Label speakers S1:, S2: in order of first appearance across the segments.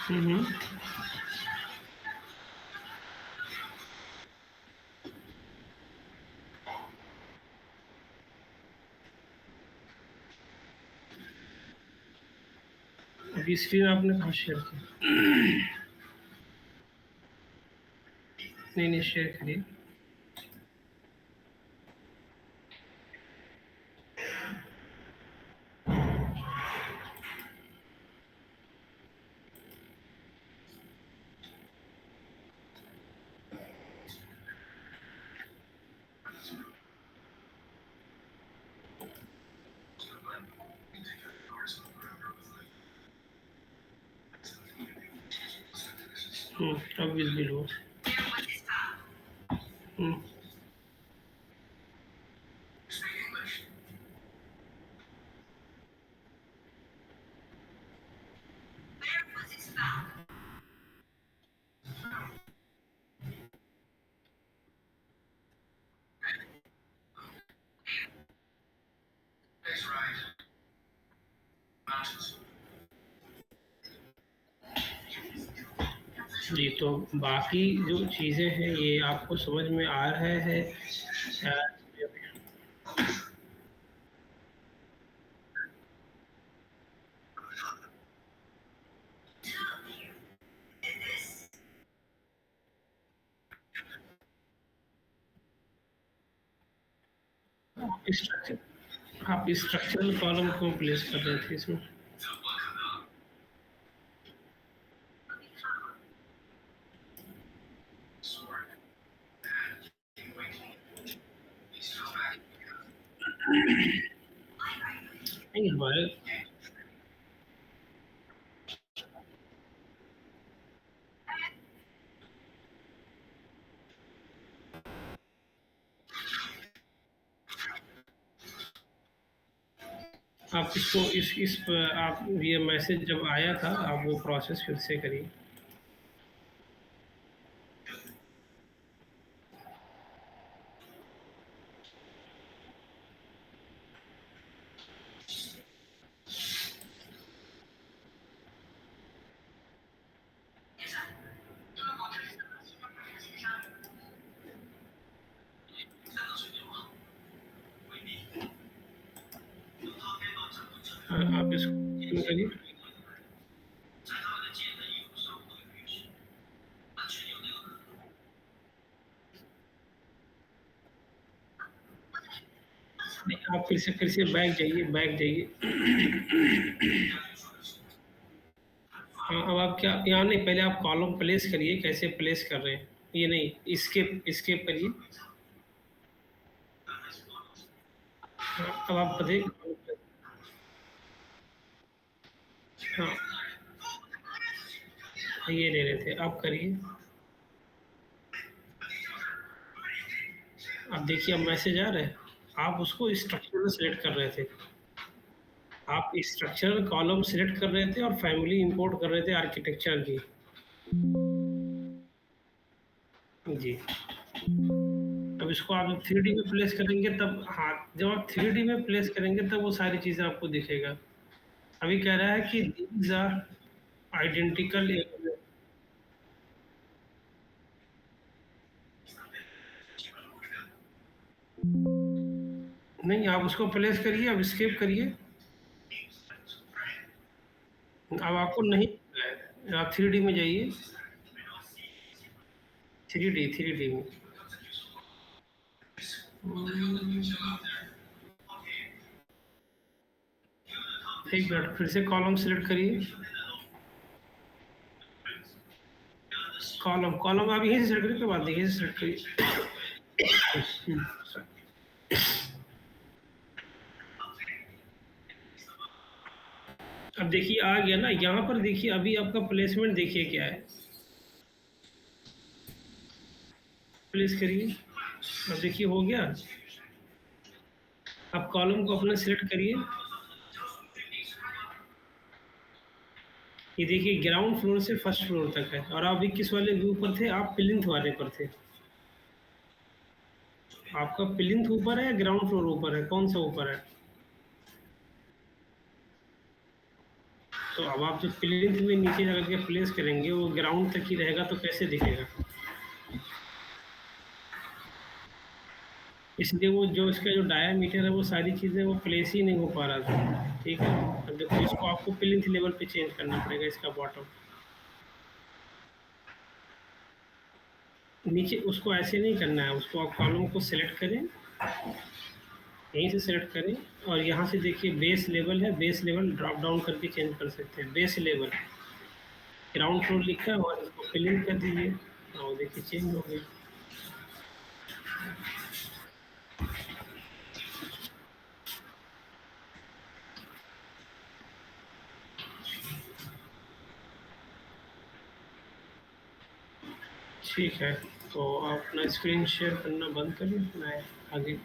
S1: हम्म। अभी स्क्रीन आपने कहाँ शेयर की? नहीं नहीं, शेयर करिए। अब विजिबल हो। हम्म। जी, तो बाकी जो चीज़ें हैं ये आपको समझ में आ रहा है? स्ट्रक्चर आप स्ट्रक्चरल कॉलम क्यों प्लेस कर रहे थे इसमें? नहीं, हमारे आप इसको इस आप ये मैसेज जब आया था आप वो प्रोसेस फिर से करिए। हाँ, आप इसको शुरू करिए। नहीं, आप फिर से बैक जाइए। हाँ, अब आप क्या यहाँ नहीं, पहले आप कॉलम प्लेस करिए, कैसे प्लेस कर रहे हैं? ये नहीं, स्केप करिए। हाँ, अब आप बताइए। हाँ, ये ले रहे थे, आप करिए। अब देखिए, अब मैसेज आ रहा है। आप उसको स्ट्रक्चर में सेलेक्ट कर रहे थे। आप स्ट्रक्चरल कॉलम सेलेक्ट कर रहे थे और फैमिली इंपोर्ट कर रहे थे आर्किटेक्चर की। जी। अब इसको आप 3D में प्लेस करेंगे तब, हाँ, जब आप 3D में प्लेस करेंगे तब वो सारी चीज़ें आपको दिखेगा। अभी कह रहा है कि दीज आर आइडेंटिकल। नहीं, आप उसको प्लेस करिए, अब स्केप करिए। अब आपको नहीं मिल रहा है, आप 3D में जाइए। 3D में। एक मिनट, फिर से कॉलम सेलेक्ट करिए। कॉलम कॉलम आप यहीं से सेलेक्ट करिए, कोई बात नहीं, यहीं से सेलेक्ट करिए। अब देखिए आ गया ना, यहाँ पर देखिए अभी आपका प्लेसमेंट देखिए क्या है। प्लेस करिए। अब देखिए हो गया। आप कॉलम को अपना सिलेक्ट करिए। ये देखिए ग्राउंड फ्लोर से फर्स्ट फ्लोर तक है, और आप भी किस वाले व्यू पर थे? आप प्लिंथ वाले पर थे। आपका प्लिंथ ऊपर है या ग्राउंड फ्लोर ऊपर है, कौन सा ऊपर है? तो अब आप जो प्लिंथ में नीचे जाकर के प्लेस करेंगे वो ग्राउंड तक ही रहेगा तो कैसे दिखेगा? इसलिए वो जो इसका जो डायामीटर है वो सारी चीज़ें वो प्लेस ही नहीं हो पा रहा था, ठीक है? अब देखो इसको आपको प्लिंथ लेवल पे चेंज करना पड़ेगा इसका बॉटम। नीचे उसको ऐसे नहीं करना है, उसको आप कॉलम को सेलेक्ट करें, यहीं से सेलेक्ट करें और यहाँ से देखिए बेस लेवल है, बेस लेवल ड्रॉप डाउन करके चेंज कर सकते हैं। बेस लेवल ग्राउंड फ्लोर लिखा है और इसको प्लिंथ कर दीजिए और देखिए चेंज हो गया। ठीक है, तो आप अपना स्क्रीन शेयर करना बंद करिए, मैं आगे।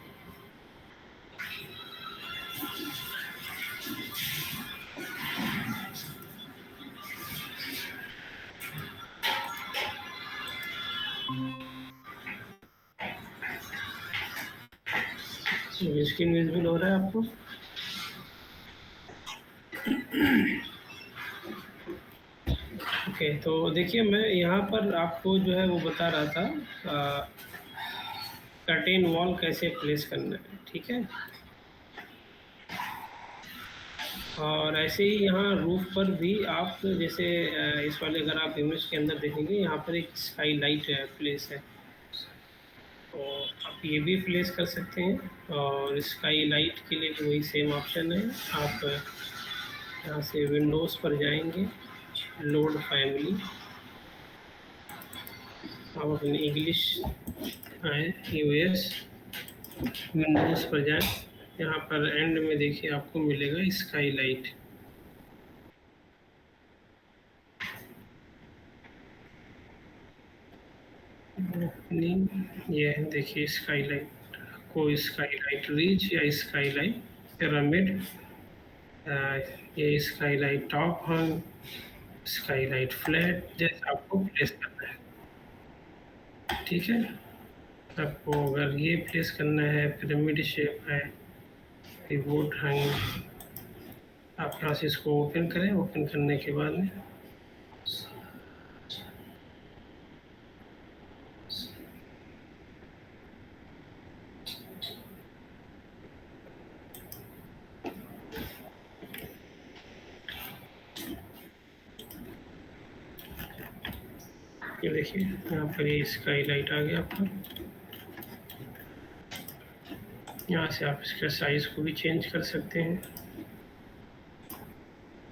S1: स्क्रीन विजिबल हो रहा है आपको? ओके, तो देखिए मैं यहाँ पर आपको जो है वो बता रहा था कर्टेन वॉल कैसे प्लेस करना है, ठीक है? और ऐसे ही यहाँ रूफ पर भी आप जैसे इस वाले अगर आप इमेज के अंदर देखेंगे यहाँ पर एक स्काई लाइट प्लेस है, तो आप ये भी प्लेस कर सकते हैं। और स्काई लाइट के लिए भी वही सेम ऑप्शन है, आप यहाँ से विंडोज़ पर जाएंगे, लोड फैमिली, आप अपने इंग्लिश आए, यूएस, विंडोज़ पर जाएं, यहाँ पर एंड में देखिए आपको मिलेगा स्काई लाइट। ये देखिए स्काई लाइट, को स्काई लाइट रिज या स्काई लाइट पिरामिड, ये स्काई लाइट टॉप हंग, स्काई लाइट फ्लैट, जैसे आपको प्लेस करना है, ठीक है? आपको अगर ये प्लेस करना है पिरामिड शेप है, पिवोट हंग, आप यहाँ से इसको ओपन करें, ओपन करने के बाद में ये देखिए यहाँ पर ये स्काई लाइट आ गया आपका। यहाँ से आप इसका साइज़ को भी चेंज कर सकते हैं,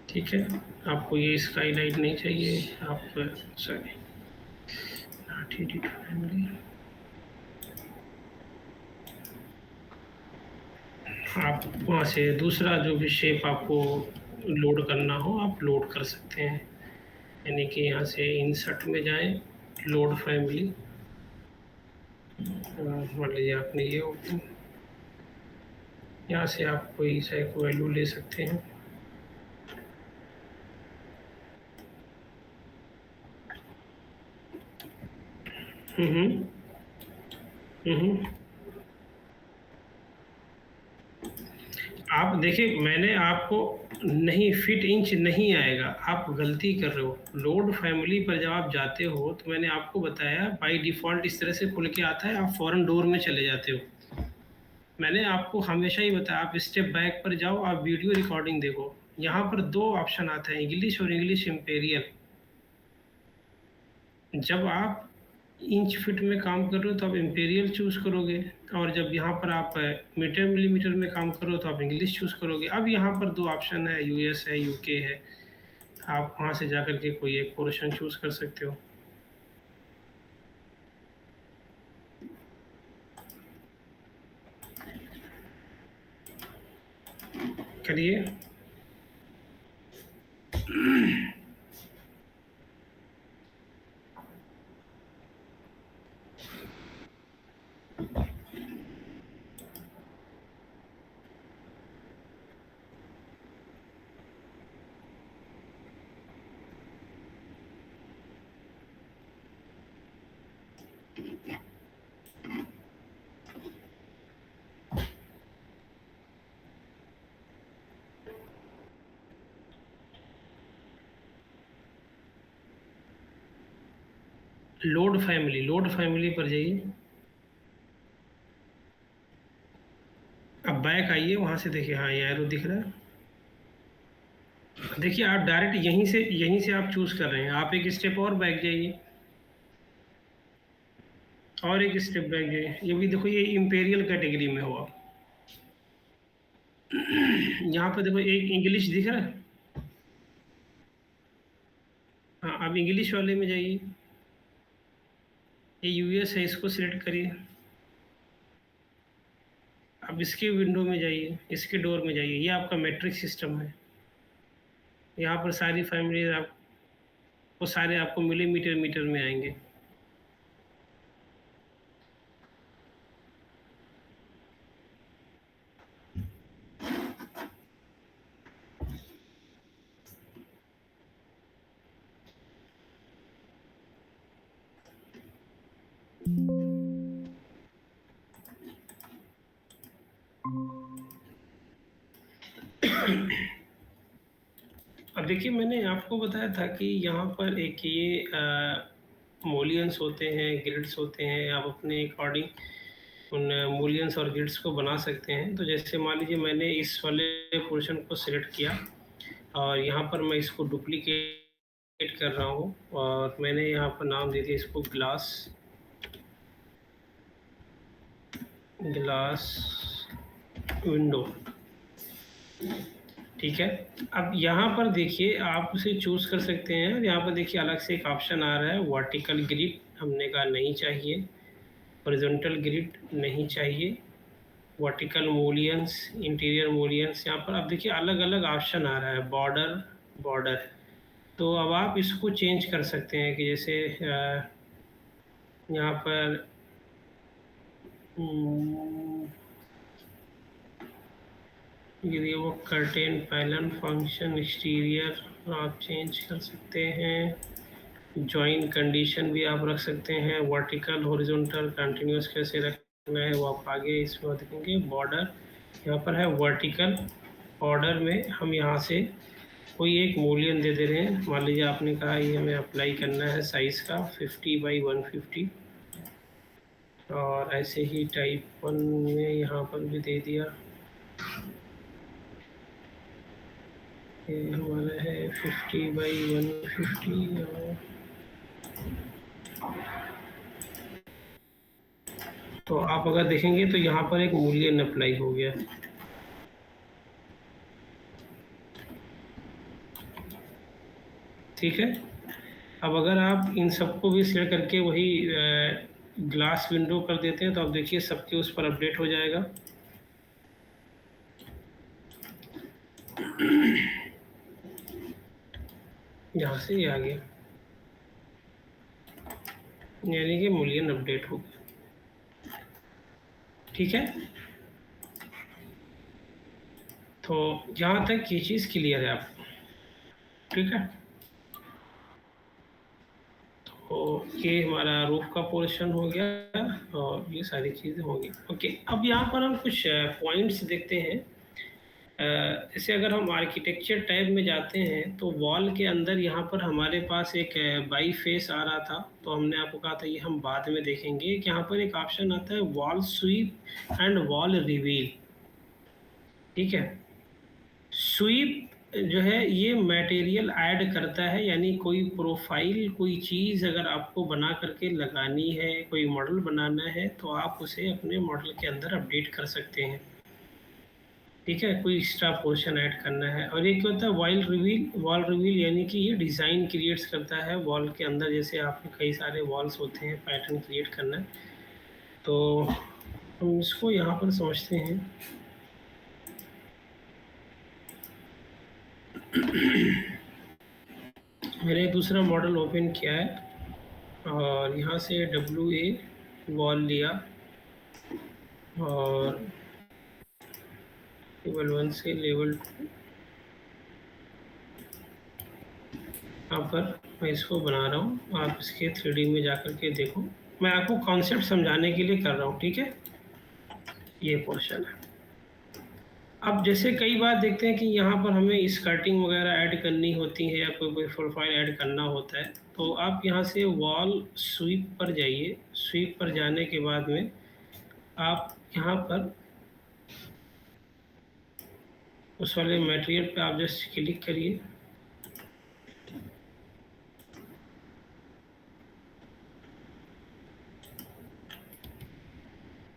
S1: ठीक है? आपको ये स्काई लाइट नहीं चाहिए, आप सॉरी नॉट एडिट फैमिली, आप वहाँ से दूसरा जो भी शेप आपको लोड करना हो आप लोड कर सकते हैं। यानी कि यहाँ से इंसर्ट में जाएं, लोड फैमिली, मान लीजिए आपने ये ओपन, यहाँ से आप कोई सा एक वैल्यू ले सकते हैं। हम्म हम्म आप देखिए मैंने आपको नहीं, फिट इंच नहीं आएगा, आप गलती कर रहे हो। लोड फैमिली पर जब आप जाते हो तो मैंने आपको बताया बाय डिफ़ॉल्ट इस तरह से खुल के आता है, आप फ़ौरन डोर में चले जाते हो। मैंने आपको हमेशा ही बताया आप स्टेप बैक पर जाओ, आप वीडियो रिकॉर्डिंग देखो, यहाँ पर 2 ऑप्शन आता है, इंग्लिश और इंग्लिश इम्पेरियल। जब आप इंच फिट में काम कर रहे हो तो आप इम्पेरियल चूज़ करोगे, और जब यहाँ पर आप मीटर मिलीमीटर में काम कर रहे हो तो आप इंग्लिश चूज़ करोगे। अब यहाँ पर 2 ऑप्शन है, यूएस है, यूके है, आप वहाँ से जा कर के कोई एक पोर्शन चूज़ कर सकते हो। करिए। लोड फैमिली पर जाइए। अब बैक आइए, वहाँ से देखिए, हाँ ये एरो दिख रहा है। देखिए आप डायरेक्ट यहीं से आप चूज़ कर रहे हैं। आप एक स्टेप और बैक जाइए, और एक स्टेप बैक जाइए। ये भी देखो, ये इम्पेरियल कैटेगरी में हो आप। यहाँ पर देखो एक इंग्लिश दिख रहा है। हाँ, अब इंग्लिश वाले में जाइए। ये यूएस है, इसको सिलेक्ट करिए। अब इसके विंडो में जाइए, इसके डोर में जाइए। ये आपका मैट्रिक सिस्टम है। यहाँ पर सारी फैमिली आप, वो सारे आपको मिलीमीटर मीटर में आएंगे। अब देखिए, मैंने आपको बताया था कि यहाँ पर एक ये मोलियंस होते हैं, ग्रिड्स होते हैं। आप अपने अकॉर्डिंग उन मोलियंस और ग्रिड्स को बना सकते हैं। तो जैसे मान लीजिए मैंने इस वाले पोर्शन को सिलेक्ट किया, और यहाँ पर मैं इसको डुप्लीकेट कर रहा हूँ, और मैंने यहाँ पर नाम दे दिया इसको ग्लास विंडो। ठीक है। अब यहाँ पर देखिए, आप उसे चूज़ कर सकते हैं। और यहाँ पर देखिए अलग से एक ऑप्शन आ रहा है, वर्टिकल ग्रिड। हमने कहा नहीं चाहिए। हॉरिजॉन्टल ग्रिड नहीं चाहिए। Vertical mullions, interior mullions. यहाँ पर अब देखिए अलग अलग ऑप्शन आ रहा है, बॉर्डर। तो अब आप इसको चेंज कर सकते हैं कि जैसे यहाँ पर ये वो कर्टेन पैनल फंक्शन एक्सटीरियर आप चेंज कर सकते हैं। जॉइन कंडीशन भी आप रख सकते हैं। वर्टिकल, हॉरिजॉन्टल, कंटिन्यूस कैसे रखना है वो आप आगे इसमें देखेंगे। बॉर्डर यहाँ पर है वर्टिकल। ऑर्डर में हम यहाँ से कोई एक मूल्यन दे रहे हैं। मान लीजिए आपने कहा ये हमें अप्लाई करना है साइज़ का 50x150, और ऐसे ही टाइप 1 में यहाँ पर भी दे दिया। ये हमारा है 50x150। और तो आप अगर देखेंगे तो यहाँ पर एक मूल्यन अप्लाई हो गया। ठीक है। अब अगर आप इन सबको भी शेयर करके वही ग्लास विंडो कर देते हैं, तो आप देखिए सबके उस पर अपडेट हो जाएगा। यहाँ से ये आ गया, यानी कि मूल्यन अपडेट हो गया। ठीक है। तो यहाँ तक ये चीज़ क्लियर है आपको। ठीक है। तो ये हमारा रूफ का पोर्शन हो गया, और ये सारी चीज़ें होंगी। ओके, अब यहाँ पर हम कुछ पॉइंट्स देखते हैं। जैसे अगर हम आर्किटेक्चर टैब में जाते हैं, तो वॉल के अंदर यहाँ पर हमारे पास एक बाई फेस आ रहा था। तो हमने आपको कहा था ये हम बाद में देखेंगे कि यहाँ पर एक ऑप्शन आता है wall SVEEP and wall reveal. ठीक है। स्वीप जो है ये मटेरियल ऐड करता है, यानी कोई प्रोफाइल, कोई चीज़ अगर आपको बना करके लगानी है, कोई मॉडल बनाना है, तो आप उसे अपने मॉडल के अंदर अपडेट कर सकते हैं। ठीक है। कोई एक्स्ट्रा पोर्शन ऐड करना है। और ये क्या होता है, वॉल रिवील यानी कि ये डिज़ाइन क्रिएट्स करता है वॉल के अंदर। जैसे आपके कई सारे वॉल्स होते हैं, पैटर्न क्रिएट करना है, तो हम इसको यहाँ पर समझते हैं। मैंने दूसरा मॉडल ओपन किया है, और यहाँ से WA वॉल लिया, और लेवल 1 से लेवल 2 यहाँ पर मैं इसको बना रहा हूँ। आप इसके 3D में जाकर के देखो। मैं आपको कॉन्सेप्ट समझाने के लिए कर रहा हूँ। ठीक है। ये पोर्शन है। अब जैसे कई बार देखते हैं कि यहाँ पर हमें स्कर्टिंग वगैरह ऐड करनी होती है या कोई कोई प्रोफाइल ऐड करना होता है, तो आप यहाँ से वॉल स्वीप पर जाइए। स्वीप पर जाने के बाद में आप यहाँ पर उस वाले मटेरियल पे आप जस्ट क्लिक करिए।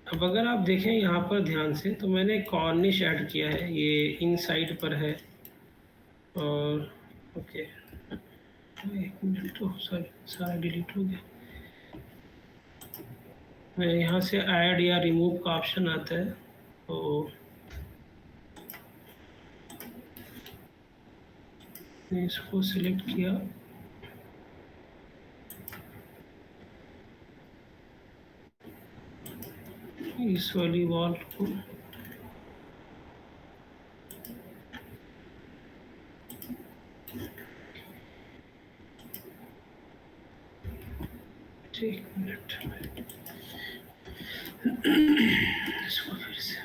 S1: अब अगर आप देखें यहाँ पर ध्यान से, तो मैंने कॉर्निश ऐड किया है, ये इनसाइड पर है। और ओके, एक मिनट, तो सॉरी, सारा डिलीट हो गया। मैं यहाँ से ऐड या रिमूव का ऑप्शन आता है, तो मैं इसको सिलेक्ट किया। इस वाली वॉल को एक मिनट, इसको फिर से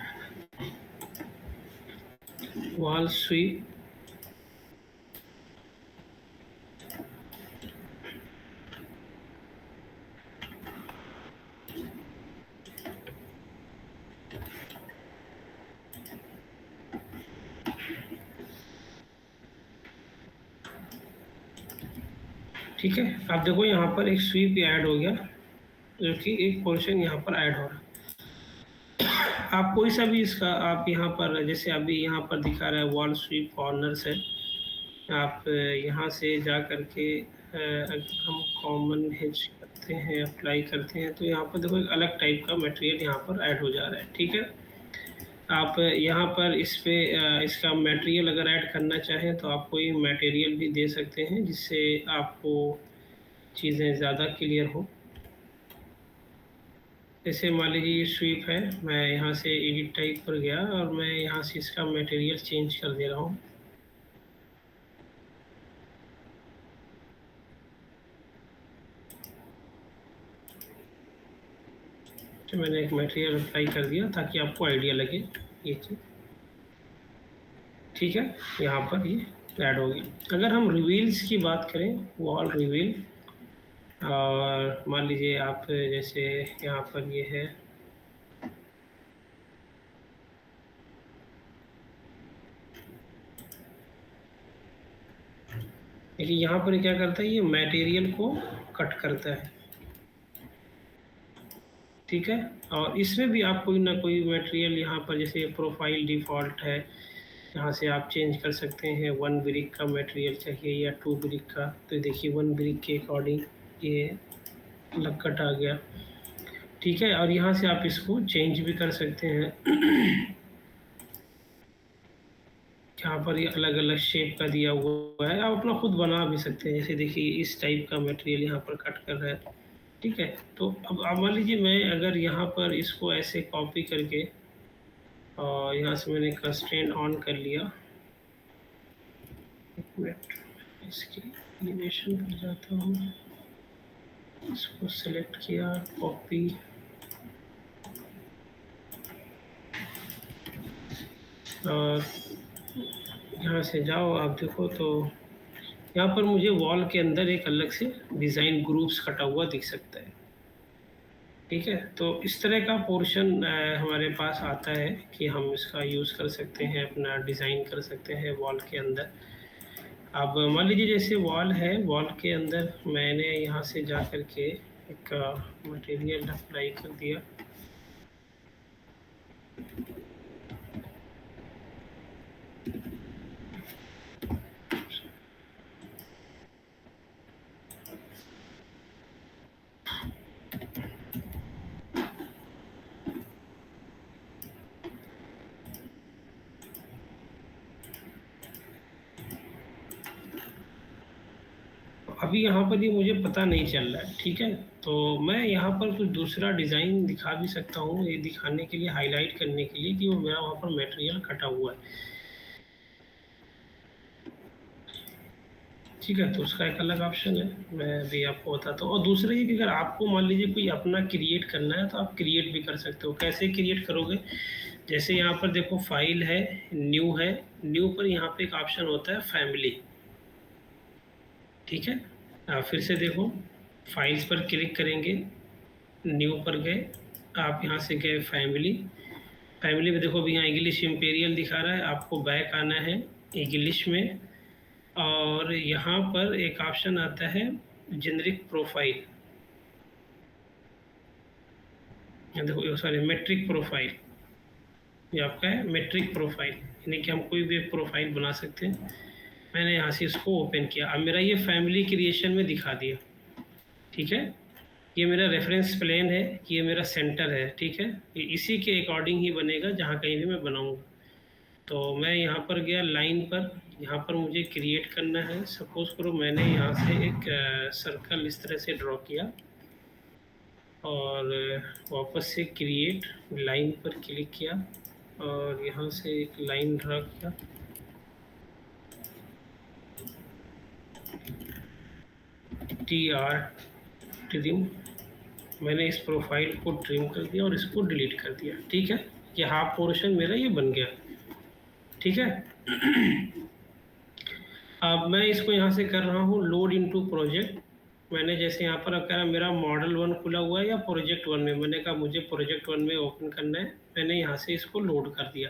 S1: वॉल स्वीप, ठीक है। आप देखो यहाँ पर एक स्वीप ऐड हो गया, जो कि एक पोर्शन यहाँ पर ऐड हो रहा है। आप कोई सा भी इसका आप यहाँ पर, जैसे अभी यहाँ पर दिखा रहा है वॉल स्वीप कॉर्नर्स है, आप यहाँ से जा करके अगर हम कॉमन हेज करते हैं, अप्लाई करते हैं, तो यहाँ पर देखो एक अलग टाइप का मटेरियल यहाँ पर ऐड हो जा रहा है, ठीक है। आप यहाँ पर इस पे इसका मटेरियल अगर ऐड करना चाहें तो आप कोई मटेरियल भी दे सकते हैं, जिससे आपको चीज़ें ज़्यादा क्लियर हो। जैसे मान लीजिए ये स्वीप है, मैं यहाँ से एडिट टाइप पर गया और मैं यहाँ से इसका मटेरियल चेंज कर दे रहा हूँ। तो मैंने एक मटेरियल अप्लाई कर दिया ताकि आपको आइडिया लगे ये चीज़, ठीक है। यहाँ पर ये ऐड होगी। अगर हम रिवील्स की बात करें, वॉल रिवील, और मान लीजिए आप जैसे यहाँ पर ये है, देखिए यहाँ पर क्या करता है, ये मटेरियल को कट करता है, ठीक है। और इसमें भी आप कोई ना कोई मटेरियल यहाँ पर, जैसे प्रोफाइल डिफ़ॉल्ट है, यहाँ से आप चेंज कर सकते हैं। 1 ब्रिक का मटेरियल चाहिए या 2 ब्रिक का, तो देखिए 1 ब्रिक के अकॉर्डिंग ये अलग कट आ गया, ठीक है। और यहाँ से आप इसको चेंज भी कर सकते हैं। यहाँ पर ये अलग अलग शेप का दिया हुआ है, आप अपना खुद बना भी सकते हैं। जैसे देखिए इस टाइप का मटेरियल यहाँ पर कट कर रहा है, ठीक है। तो अब मान लीजिए मैं अगर यहाँ पर इसको ऐसे कॉपी करके और यहाँ से मैंने कंस्ट्रेंट ऑन कर लिया, एक मिनट, इसकी एनिमेशन पर जाता हूँ, इसको सेलेक्ट किया, कॉपी, और यहाँ से जाओ, आप देखो तो यहाँ पर मुझे वॉल के अंदर एक अलग से डिज़ाइन ग्रुप्स कटा हुआ दिख सकता है, ठीक है। तो इस तरह का पोर्शन हमारे पास आता है कि हम इसका यूज़ कर सकते हैं, अपना डिज़ाइन कर सकते हैं वॉल के अंदर। अब मान लीजिए जैसे वॉल है, वॉल के अंदर मैंने यहाँ से जा कर के एक मटेरियल अप्लाई कर दिया, अभी यहाँ पर ये मुझे पता नहीं चल रहा है, ठीक है। तो मैं यहाँ पर कुछ दूसरा डिज़ाइन दिखा भी सकता हूँ, ये दिखाने के लिए, हाईलाइट करने के लिए कि वो मेरा वहाँ पर मटेरियल कटा हुआ है, ठीक है। तो उसका एक अलग ऑप्शन है, मैं भी आपको बताता हूँ। और दूसरा ये कि अगर आपको मान लीजिए कोई अपना क्रिएट करना है, तो आप क्रिएट भी कर सकते हो। कैसे क्रिएट करोगे, जैसे यहाँ पर देखो फाइल है, न्यू है, न्यू पर यहाँ पे एक ऑप्शन होता है फैमिली, ठीक है। आप फिर से देखो, फाइल्स पर क्लिक करेंगे, न्यू पर गए, आप यहाँ से गए फैमिली, फैमिली में देखो अभी यहाँ इंग्लिश इंपीरियल दिखा रहा है, आपको बैक आना है इंग्लिश में, और यहाँ पर एक ऑप्शन आता है जेनरिक प्रोफाइल, देखो सॉरी मेट्रिक प्रोफाइल, ये आपका है मेट्रिक प्रोफाइल, यानी कि हम कोई भी एक प्रोफाइल बना सकते हैं। मैंने यहाँ से इसको ओपन किया, अब मेरा ये फैमिली क्रिएशन में दिखा दिया, ठीक है। ये मेरा रेफरेंस प्लेन है, ये मेरा सेंटर है, ठीक है। ये इसी के अकॉर्डिंग ही बनेगा जहाँ कहीं भी मैं बनाऊँगा। तो मैं यहाँ पर गया लाइन पर, यहाँ पर मुझे क्रिएट करना है। सपोज़ करो मैंने यहाँ से एक सर्कल इस तरह से ड्रॉ किया, और वापस से क्रिएट लाइन पर क्लिक किया, और यहाँ से एक लाइन ड्रा किया, TR ट्रिम, मैंने इस प्रोफाइल को ट्रिम कर दिया और इसको डिलीट कर दिया, ठीक है। ये हाफ पोर्शन मेरा ये बन गया, ठीक है। अब मैं इसको यहाँ से कर रहा हूँ लोड इनटू प्रोजेक्ट। मैंने जैसे यहाँ पर अब कह रहा मेरा मॉडल 1 खुला हुआ है या प्रोजेक्ट 1 में, मैंने कहा मुझे प्रोजेक्ट 1 में ओपन करना है, मैंने यहाँ से इसको लोड कर दिया।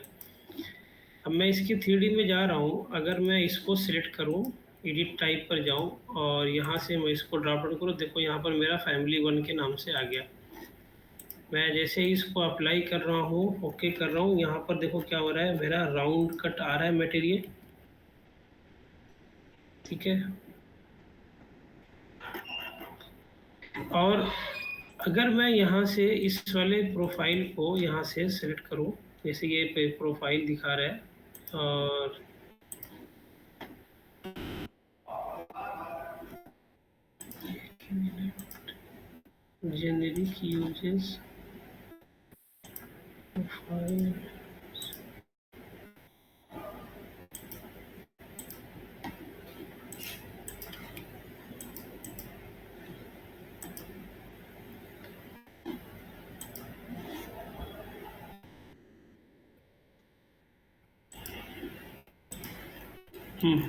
S1: अब मैं इसकी 3D में जा रहा हूँ, अगर मैं इसको सिलेक्ट करूँ, एडिट टाइप पर जाऊँ और यहाँ से मैं इसको ड्रॉप डाउन करूँ, देखो यहाँ पर मेरा फैमिली 1 के नाम से आ गया। मैं जैसे ही इसको अप्लाई कर रहा हूँ, ओके कर रहा हूँ, यहाँ पर देखो क्या हो रहा है, मेरा राउंड कट आ रहा है मटेरियल, ठीक है। और अगर मैं यहाँ से इस वाले प्रोफाइल को यहाँ से सेलेक्ट करूँ, जैसे ये प्रोफाइल दिखा रहा है, और जेनेरिक यूजेस प्रोफाइल,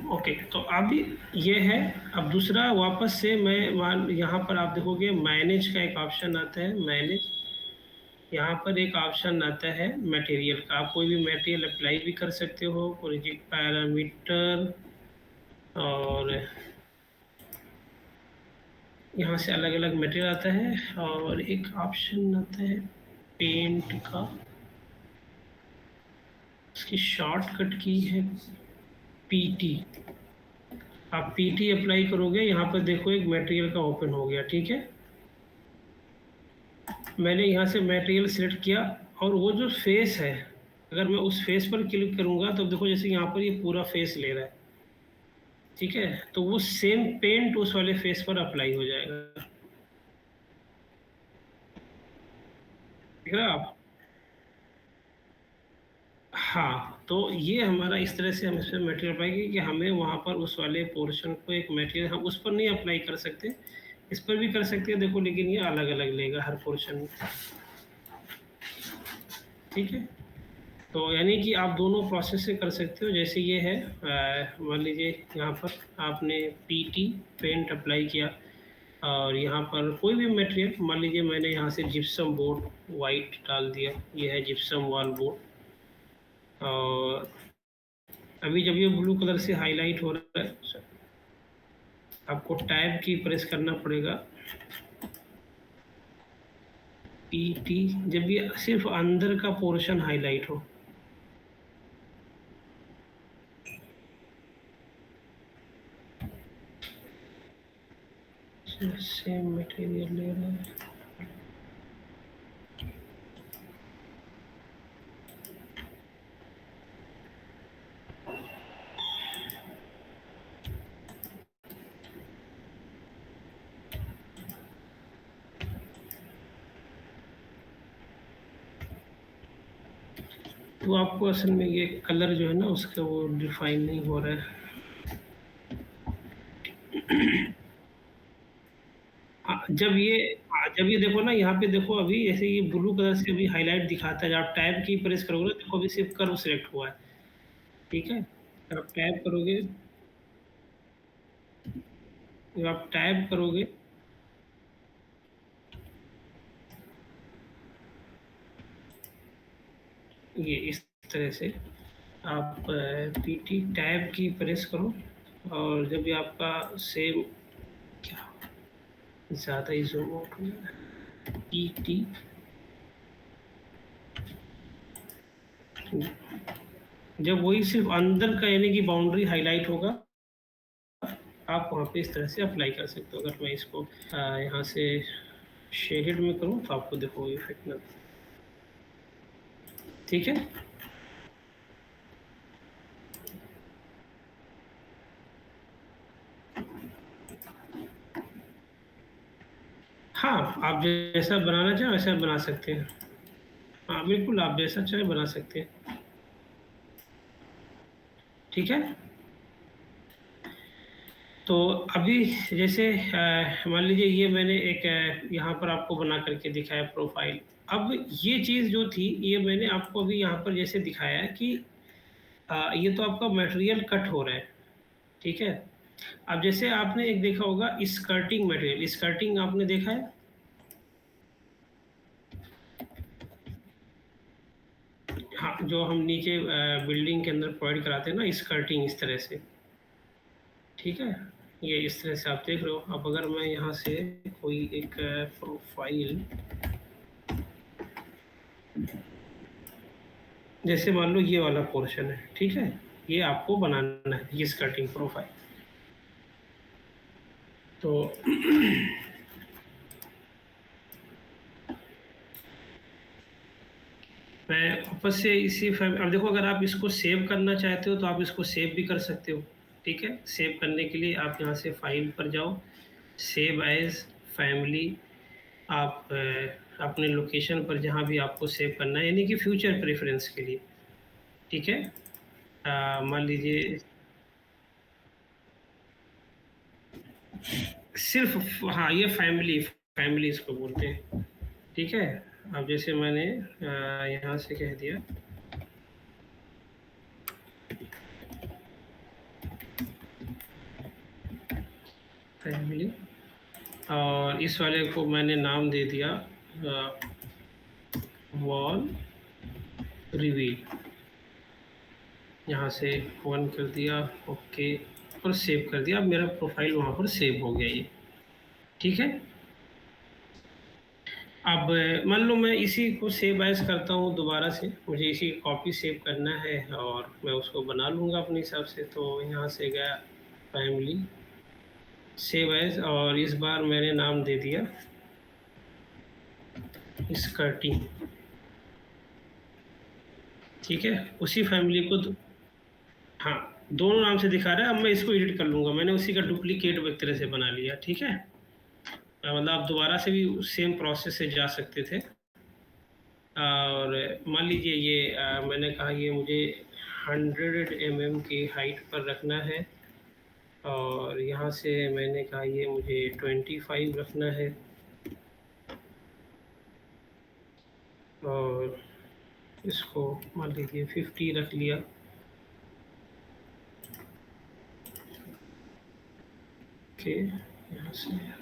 S1: ओके। तो अब ये है। अब दूसरा वापस से मैं यहाँ पर आप देखोगे मैनेज का एक ऑप्शन आता है, मैनेज, यहाँ पर एक ऑप्शन आता है मटेरियल का, आप कोई भी मटेरियल अप्लाई भी कर सकते हो, प्रोजेक्ट पैरामीटर, और यहाँ से अलग अलग मटेरियल आता है, और एक ऑप्शन आता है पेंट का, इसकी शॉर्टकट की है PT। आप PT अप्लाई करोगे, यहाँ पर देखो एक मटेरियल का ओपन हो गया, ठीक है। मैंने यहाँ से मटेरियल सिलेक्ट किया, और वो जो फेस है, अगर मैं उस फेस पर क्लिक करूँगा तो देखो जैसे यहाँ पर ये पूरा फेस ले रहा है, ठीक है। तो वो सेम पेंट उस वाले फेस पर अप्लाई हो जाएगा, देख रहे हो आप। हाँ, तो ये हमारा इस तरह से हम इस पर मटेरियल अप्लाई करेंगे कि हमें वहाँ पर उस वाले पोर्शन को एक मटेरियल हम उस पर नहीं अप्लाई कर सकते, इस पर भी कर सकते हैं देखो, लेकिन ये अलग अलग लेगा हर पोर्शन में, ठीक है। तो यानी कि आप दोनों प्रोसेस से कर सकते हो। जैसे ये है, मान लीजिए यहाँ पर आपने PT पेंट अप्लाई किया, और यहाँ पर कोई भी मटेरियल, मान लीजिए मैंने यहाँ से जिप्सम बोर्ड वाइट डाल दिया, ये है जिप्सम वॉल बोर्ड, और अभी जब ये ब्लू कलर से हाईलाइट हो रहा है, आपको टैब की प्रेस करना पड़ेगा, PT, जब ये सिर्फ अंदर का पोर्शन हाईलाइट हो, सेम मटेरियल ले रहा है, तो आपको असल में ये कलर जो है ना उसका वो डिफाइन नहीं हो रहा है। जब ये जब ये देखो ना यहाँ पे देखो अभी ऐसे ये ब्लू कलर से अभी हाइलाइट दिखाता है, जब आप टैब की प्रेस करोगे ना देखो अभी सिर्फ कर्व सिलेक्ट हुआ है, ठीक है? जब आप टैब करोगे जब आप टैब करोगे ये इस तरह से आप पीटी टैब की प्रेस करो और जब ये आपका सेम क्या ज़्यादा ही ज़ूम आउट हो गया है, पीटी जब वही सिर्फ अंदर का यानी कि बाउंड्री हाईलाइट होगा, आप वहाँ पे इस तरह से अप्लाई कर सकते हो। अगर मैं इसको यहाँ से शेडेड में करूँ तो आपको देखो इफेक्ट ना, ठीक है? हाँ, आप जैसा बनाना चाहें वैसा बना सकते हैं। हाँ, बिल्कुल आप जैसा चाहें बना सकते हैं, ठीक है? तो अभी जैसे मान लीजिए ये मैंने एक यहाँ पर आपको बना करके दिखाया प्रोफाइल। अब ये चीज़ जो थी ये मैंने आपको अभी यहाँ पर जैसे दिखाया है कि ये तो आपका मटेरियल कट हो रहा है, ठीक है? अब जैसे आपने एक देखा होगा स्कर्टिंग मटेरियल, स्कर्टिंग आपने देखा है? हाँ, जो हम नीचे बिल्डिंग के अंदर प्रोवाइड कराते हैं ना स्कर्टिंग इस तरह से, ठीक है? ये इस तरह से आप देख रहे हो। अब अगर मैं यहाँ से कोई एक प्रोफाइल जैसे मान लो ये वाला पोर्शन है, ठीक है? ये आपको बनाना है ये स्कर्टिंग प्रोफाइल। तो मैं वापस से इसी अब देखो अगर आप इसको सेव करना चाहते हो तो आप इसको सेव भी कर सकते हो, ठीक है? सेव करने के लिए आप यहाँ से फाइल पर जाओ, सेव एज फैमिली, आप अपने लोकेशन पर जहाँ भी आपको सेव करना है यानी कि फ्यूचर प्रेफरेंस के लिए, ठीक है? मान लीजिए सिर्फ हाँ ये फैमिली फैमिली इसको बोलते हैं, ठीक है? अब जैसे मैंने यहाँ से कह दिया फैमिली और इस वाले को मैंने नाम दे दिया वॉल रिवील, यहाँ से 1 कर दिया, ओके और सेव कर दिया। अब मेरा प्रोफाइल वहाँ पर सेव हो गया ये, ठीक है? अब मान लो मैं इसी को सेव एज करता हूँ दोबारा से, मुझे इसी कॉपी सेव करना है और मैं उसको बना लूँगा अपने हिसाब से। तो यहाँ से गया फैमिली सेव एज और इस बार मैंने नाम दे दिया स्कर्टिंग, ठीक है? उसी फैमिली को हाँ दोनों नाम से दिखा रहा है। अब मैं इसको एडिट कर लूँगा, मैंने उसी का डुप्लीकेट एक तरह से बना लिया, ठीक है? मतलब आप दोबारा से भी सेम प्रोसेस से जा सकते थे। और मान लीजिए ये मैंने कहा ये मुझे 100 mm की हाइट पर रखना है और यहाँ से मैंने कहा ये मुझे 25 रखना है और इसको मान लीजिए 50 रख लिया, ओके? यहाँ से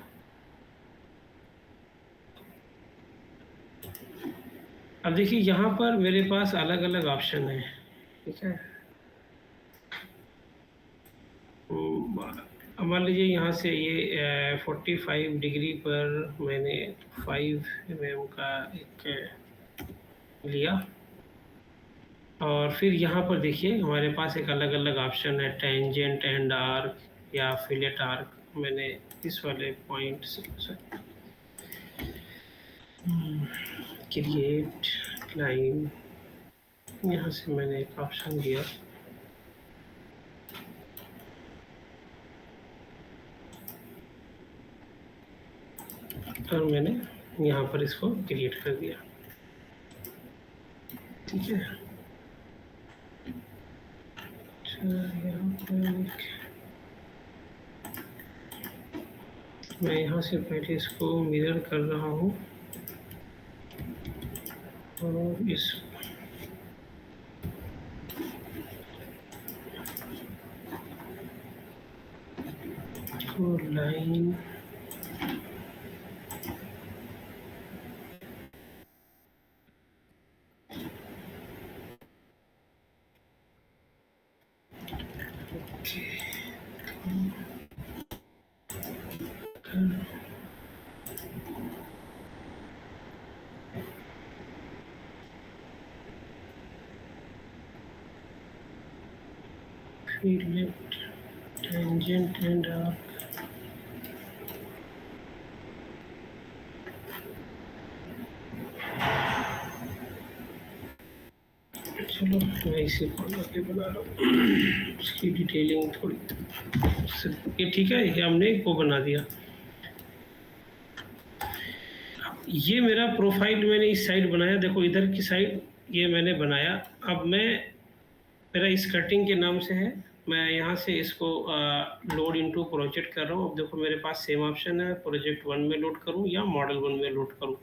S1: अब देखिए यहाँ पर मेरे पास अलग अलग ऑप्शन है, ठीक है? अब मान लीजिए यहाँ से ये 45 डिग्री पर मैंने 5 mm का एक लिया और फिर यहाँ पर देखिए हमारे पास एक अलग अलग ऑप्शन है टेंजेंट एंड आर्क या फिलेट आर्क। मैंने इस वाले पॉइंट से क्रिएट लाइन, यहाँ से मैंने एक ऑप्शन दिया और मैंने यहाँ पर इसको क्रिएट कर दिया, ठीक है? अच्छा यहाँ पर मैं यहाँ से पहले इसको मिरर कर रहा हूँ और इसको लाइन फिर लेफ्ट टेंजेंट एंड आर्क। चलो मैं इसे फॉलो के बना रहा हूँ। उसकी डिटेलिंग थोड़ी ये ठीक है, ये हमने वो बना दिया। ये मेरा प्रोफाइल मैंने इस साइड बनाया, देखो इधर की साइड ये मैंने बनाया। अब मैं मेरा स्कर्टिंग के नाम से है, मैं यहाँ से इसको लोड इनटू प्रोजेक्ट कर रहा हूँ। अब देखो मेरे पास सेम ऑप्शन है, प्रोजेक्ट 1 में लोड करूँ या मॉडल 1 में लोड करूँ।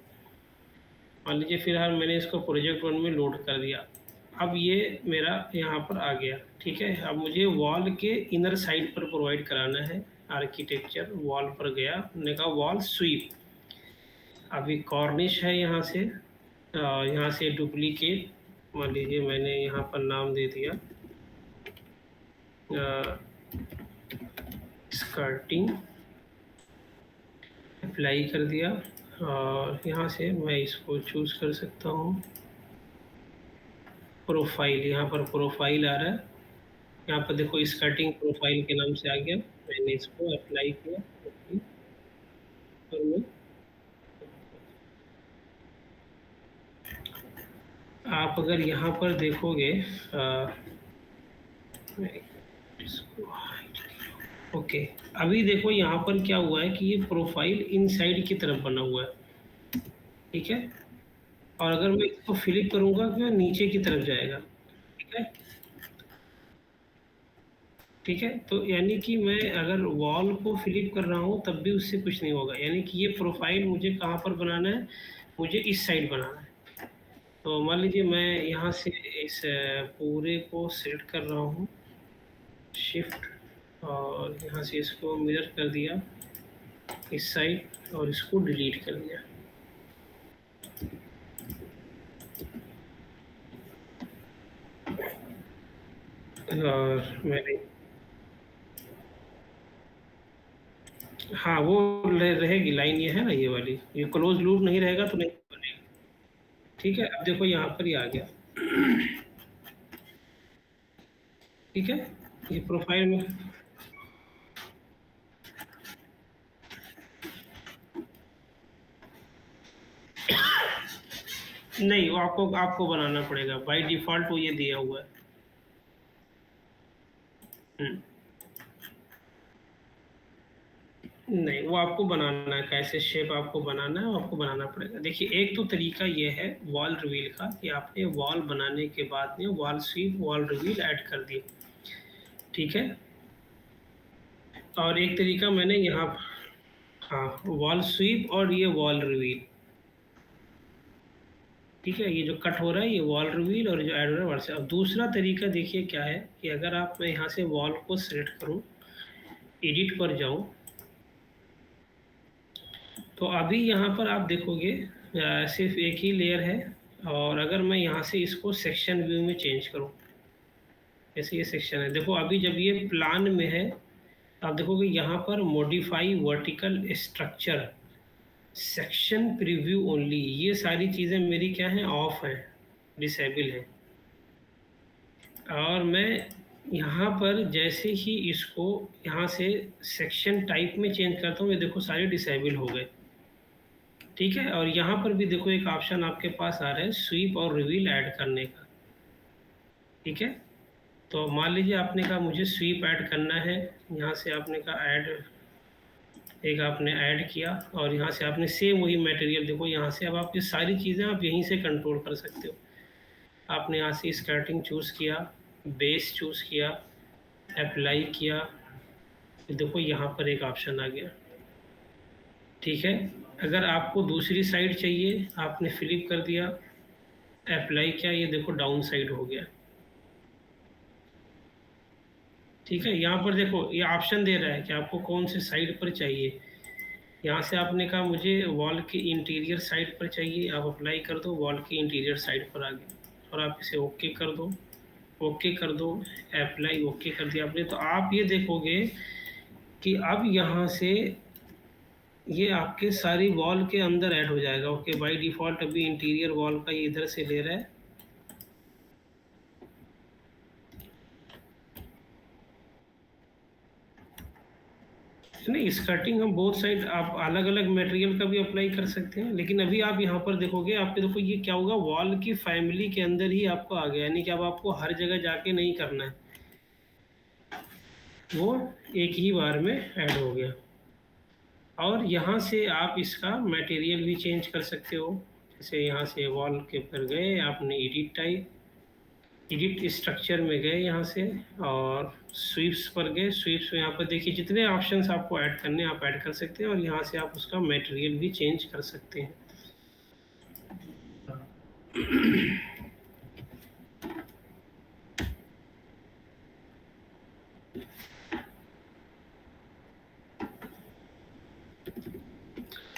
S1: मान लीजिए फिलहाल मैंने इसको प्रोजेक्ट 1 में लोड कर दिया। अब ये मेरा यहाँ पर आ गया, ठीक है। अब मुझे वॉल के इनर साइड पर प्रोवाइड कराना है आर्किटेक्चर। वॉल पर गया, हमने कहा वॉल स्वीप। अभी कॉर्निश है यहाँ से, यहाँ से डुप्लीकेट, मान लीजिए मैंने यहाँ पर नाम दे दिया स्कर्टिंग, अप्लाई कर दिया। और यहाँ से मैं इसको चूज़ कर सकता हूँ प्रोफाइल। यहाँ पर प्रोफाइल आ रहा है, यहाँ पर देखो स्कर्टिंग प्रोफाइल के नाम से आ गया। मैंने इसको अप्लाई किया और मैं आप अगर यहाँ पर देखोगे ओके, अभी देखो यहाँ पर क्या हुआ है कि ये प्रोफाइल इनसाइड की तरफ बना हुआ है, ठीक है। और अगर मैं इसको फ्लिप करूँगा तो नीचे की तरफ जाएगा, ठीक है। ठीक है, तो यानी कि मैं अगर वॉल को फ्लिप कर रहा हूँ तब भी उससे कुछ नहीं होगा। यानी कि ये प्रोफाइल मुझे कहाँ पर बनाना है, मुझे इस साइड बनाना है। तो मान लीजिए मैं यहाँ से इस पूरे को सेलेक्ट कर रहा हूँ, शिफ्ट, और यहाँ से इसको मिरर कर दिया इस साइड और इसको डिलीट कर दिया। और मैंने हाँ वो रहेगी लाइन, ये है ना ये वाली, ये क्लोज लूप नहीं रहेगा तो नहीं बनेगा। ठीक है, अब देखो यहाँ पर ही आ गया, ठीक है। ये प्रोफाइल में नहीं, वो आपको बनाना पड़ेगा, बाय डिफॉल्ट वो ये दिया हुआ है। नहीं, वो आपको बनाना है, कैसे शेप आपको बनाना है, आपको बनाना पड़ेगा। देखिए एक तो तरीका ये है वॉल रिवील का कि आपने वॉल बनाने के बाद में wall sweep wall reveal add कर दिए, ठीक है। और एक तरीका मैंने यहाँ, हाँ, वॉल स्वीप और ये वॉल रिवील, ठीक है। ये जो कट हो रहा है ये वॉल रिवील और जो ऐड हो रहा है वॉल से। अब दूसरा तरीका देखिए क्या है कि अगर आप, मैं यहाँ से वॉल को सिलेक्ट करूँ, एडिट पर जाऊँ, तो अभी यहाँ पर आप देखोगे सिर्फ एक ही लेयर है। और अगर मैं यहाँ से इसको सेक्शन व्यू में चेंज करूँ, जैसे ये सेक्शन है, देखो अभी जब ये प्लान में है आप देखोगे यहाँ पर modify vertical structure section preview only, ये सारी चीज़ें मेरी क्या हैं, ऑफ हैं, डिसेबल है। और मैं यहाँ पर जैसे ही इसको यहाँ से सेक्शन टाइप में चेंज करता हूँ, ये देखो सारे डिसेबल हो गए, ठीक है। और यहाँ पर भी देखो एक ऑप्शन आपके पास आ रहा है स्वीप और रिवील ऐड करने का, ठीक है। तो मान लीजिए आपने कहा मुझे स्वीप ऐड करना है, यहाँ से आपने कहा ऐड, एक आपने ऐड किया और यहाँ से आपने सेम वही मटेरियल, देखो यहाँ से अब आप ये सारी चीज़ें आप यहीं से कंट्रोल कर सकते हो। आपने यहाँ से स्कर्टिंग चूज़ किया, बेस चूज़ किया, अप्लाई किया, देखो यहाँ पर एक ऑप्शन आ गया, ठीक है। अगर आपको दूसरी साइड चाहिए, आपने फ्लिप कर दिया, अप्लाई किया, ये देखो डाउन साइड हो गया। ठीक है, यहाँ पर देखो ये ऑप्शन दे रहा है कि आपको कौन से साइड पर चाहिए। यहाँ से आपने कहा मुझे वॉल के इंटीरियर साइड पर चाहिए, आप अप्लाई कर दो, वॉल के इंटीरियर साइड पर आ गया और आप इसे ओके कर दो, ओके कर दो, अप्लाई, ओके कर दिया आपने। तो आप ये देखोगे कि अब यहाँ से ये आपके सारी वॉल के अंदर ऐड हो जाएगा। ओके, बाय डिफ़ॉल्ट अभी इंटीरियर वॉल का ये इधर से ले रहा है। नहीं, स्कर्टिंग हम बोथ साइड आप अलग अलग मटेरियल का भी अप्लाई कर सकते हैं, लेकिन अभी आप यहाँ पर देखोगे, आपके देखो ये क्या होगा, वॉल की फैमिली के अंदर ही आपको आ गया, यानी कि अब आपको हर जगह जाके नहीं करना है, वो एक ही बार में ऐड हो गया। और यहाँ से आप इसका मटेरियल भी चेंज कर सकते हो। जैसे यहाँ से वॉल के ऊपर गए, आपने एडिट टाइप, एडिट स्ट्रक्चर में गए यहाँ से, और स्वीप्स पर गए। स्वीप्स में यहाँ पर देखिए जितने ऑप्शंस आपको ऐड करने हैं आप ऐड कर सकते हैं, और यहाँ से आप उसका मटेरियल भी चेंज कर सकते हैं।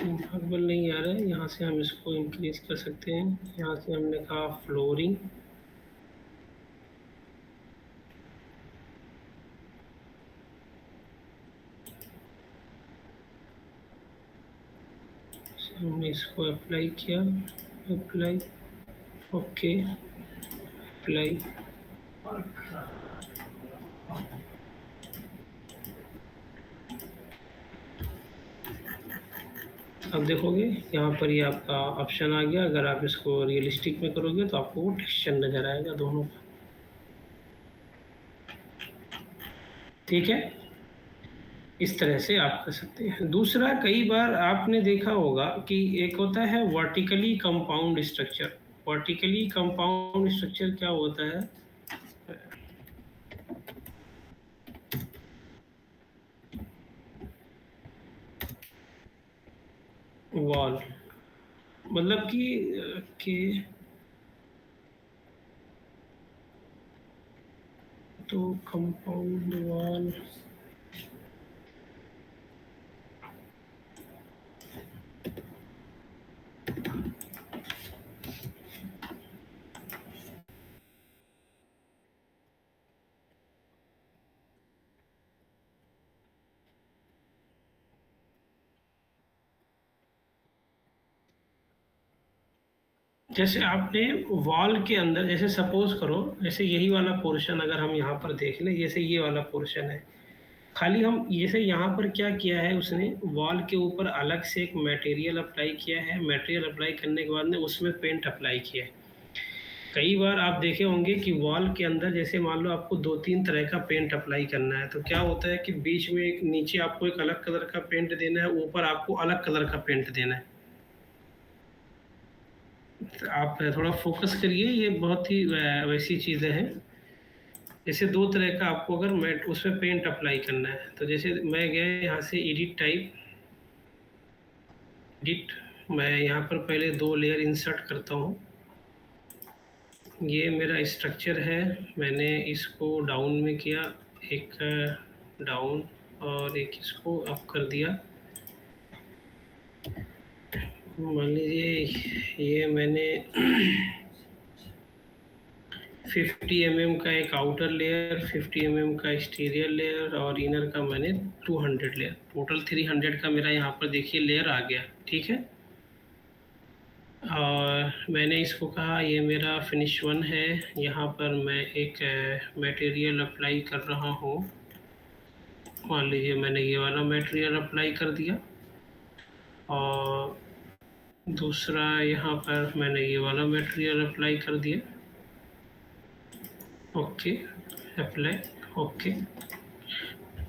S1: नॉर्मल नहीं आ रहा है, यहाँ से हम इसको इंक्रीज कर सकते हैं। यहाँ से हमने कहा फ्लोरिंग, हमने इसको अप्लाई किया, अप्लाई, ओके, अप्लाई। अब देखोगे यहाँ पर ये आपका ऑप्शन आ गया। अगर आप इसको रियलिस्टिक में करोगे तो आपको वो टेक्सचर नज़र आएगा दोनों का। ठीक है, इस तरह से आप कर सकते हैं। दूसरा, कई बार आपने देखा होगा कि एक होता है vertically compound structure. Vertically compound structure क्या होता है? वॉल, मतलब कि तो कंपाउंड वॉल, जैसे आपने वॉल के अंदर, जैसे सपोज करो, जैसे यही वाला पोर्शन अगर हम यहाँ पर देख लें, जैसे ये वाला पोर्शन है, खाली हम जैसे यहाँ पर क्या किया है, उसने वॉल के ऊपर अलग से एक मटेरियल अप्लाई किया है। मटेरियल अप्लाई करने के बाद में उसमें पेंट अप्लाई किया है। कई बार आप देखे होंगे कि वॉल के अंदर जैसे मान लो आपको 2-3 तरह का पेंट अप्लाई करना है, तो क्या होता है कि बीच में एक, नीचे आपको एक अलग कलर का पेंट देना है, ऊपर आपको अलग कलर का पेंट देना है। तो आप थोड़ा फोकस करिए, ये बहुत ही वैसी चीज़ें हैं। जैसे 2 तरह का आपको अगर मैट उसमें पेंट अप्लाई करना है, तो जैसे मैं गया यहाँ से एडिट टाइप, एडिट, मैं यहाँ पर पहले 2 लेयर इंसर्ट करता हूँ। ये मेरा स्ट्रक्चर है, मैंने इसको डाउन में किया, एक डाउन और एक इसको अप कर दिया। मान लीजिए ये मैंने 50 mm का एक आउटर लेयर, 50 mm का एक्सटीरियर लेयर, और इनर का मैंने 200 लेयर, टोटल 300 का मेरा यहाँ पर देखिए लेयर आ गया। ठीक है, और मैंने इसको कहा ये मेरा फिनिश 1 है। यहाँ पर मैं एक मटेरियल अप्लाई कर रहा हूँ। मान लीजिए मैंने ये वाला मटेरियल अप्लाई कर दिया, और दूसरा यहाँ पर मैंने ये वाला मटेरियल अप्लाई कर दिया। Okay, apply, okay.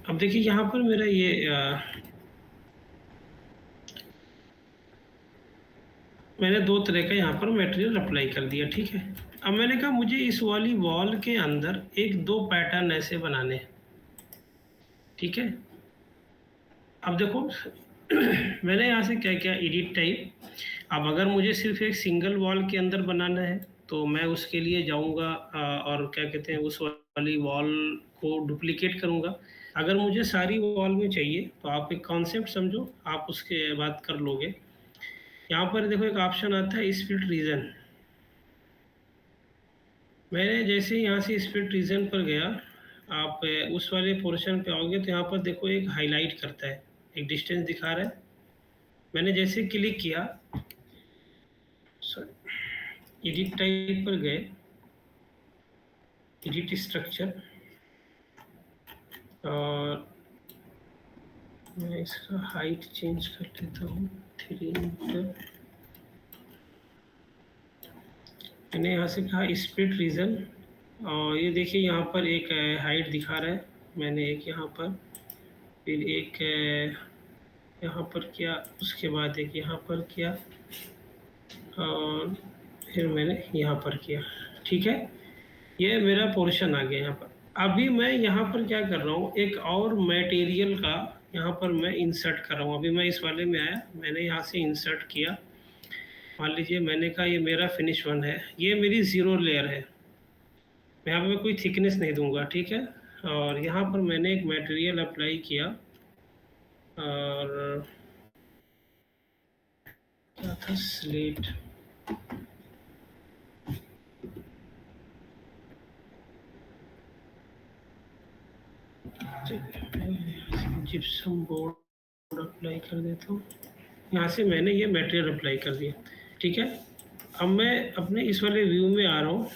S1: अब देखिए यहाँ पर मेरा ये मैंने 2 तरह का यहाँ पर मटेरियल अप्लाई कर दिया। ठीक है, अब मैंने कहा मुझे इस वाली वॉल के अंदर 1-2 पैटर्न ऐसे बनाने हैं। ठीक है, अब देखो मैंने यहाँ से क्या किया, एडिट टाइप। अब अगर मुझे सिर्फ एक सिंगल वॉल के अंदर बनाना है तो मैं उसके लिए जाऊँगा और क्या कहते हैं, उस वाली वॉल को डुप्लीकेट करूँगा। अगर मुझे सारी वॉल में चाहिए तो आप एक कॉन्सेप्ट समझो, आप उसके बाद कर लोगे। यहाँ पर देखो एक ऑप्शन आता है स्प्लिट रीजन। मैंने जैसे यहाँ से स्प्लिट रीजन पर गया, आप उस वाले पोर्शन पे आओगे तो यहाँ पर देखो एक हाईलाइट करता है, एक डिस्टेंस दिखा रहा है। मैंने जैसे क्लिक किया, सॉरी, एडिट टाइप पर गए, एडिट स्ट्रक्चर, और मैं इसका हाइट चेंज कर लेता हूँ 3 मीटर। मैंने यहाँ से कहा स्प्लिट रीजन, और ये देखिए यहाँ पर एक हाइट दिखा रहा है। मैंने एक यहाँ पर, फिर एक यहाँ पर किया, उसके बाद एक यहाँ पर किया, और फिर मैंने यहाँ पर किया। ठीक है, ये मेरा पोर्शन आ गया यहाँ पर। अभी मैं यहाँ पर क्या कर रहा हूँ, एक और मटेरियल का यहाँ पर मैं इंसर्ट कर रहा हूँ। अभी मैं इस वाले में आया, मैंने यहाँ से इंसर्ट किया। मान लीजिए मैंने कहा ये मेरा फिनिश वन है, ये मेरी ज़ीरो लेयर है। मैं यहाँ पे कोई थिकनेस नहीं दूंगा, ठीक है। और यहाँ पर मैंने एक मटेरियल अप्लाई किया, और क्या था, स्लेट। जिप्सम बोर्ड अप्लाई कर देता हूँ। यहाँ से मैंने ये मटेरियल अप्लाई कर दिया, ठीक है। अब मैं अपने इस वाले व्यू में आ रहा हूँ।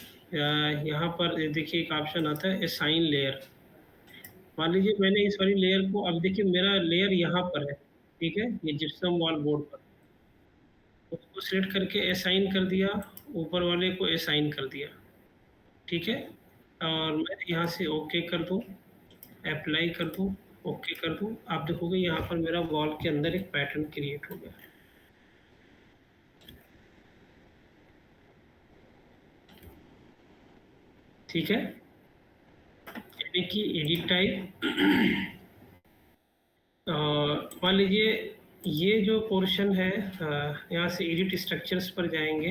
S1: यहाँ पर देखिए एक ऑप्शन आता है असाइन लेयर। मान लीजिए मैंने इस वाली लेयर को, अब देखिए मेरा लेयर यहाँ पर है, ठीक है, ये जिप्सम वॉल बोर्ड पर। उसको सेलेक्ट करके असाइन कर दिया, ऊपर वाले को असाइन कर दिया, ठीक है। और मैं यहाँ से ओके कर दूँ, अप्लाई कर दूँ, ओके कर दूँ। आप देखोगे यहाँ पर मेरा वॉल के अंदर एक पैटर्न क्रिएट हो गया। ठीक है, यानी कि एडिट टाइप। मान लीजिए ये जो पोर्शन है, यहाँ से एडिट स्ट्रक्चर्स पर जाएंगे,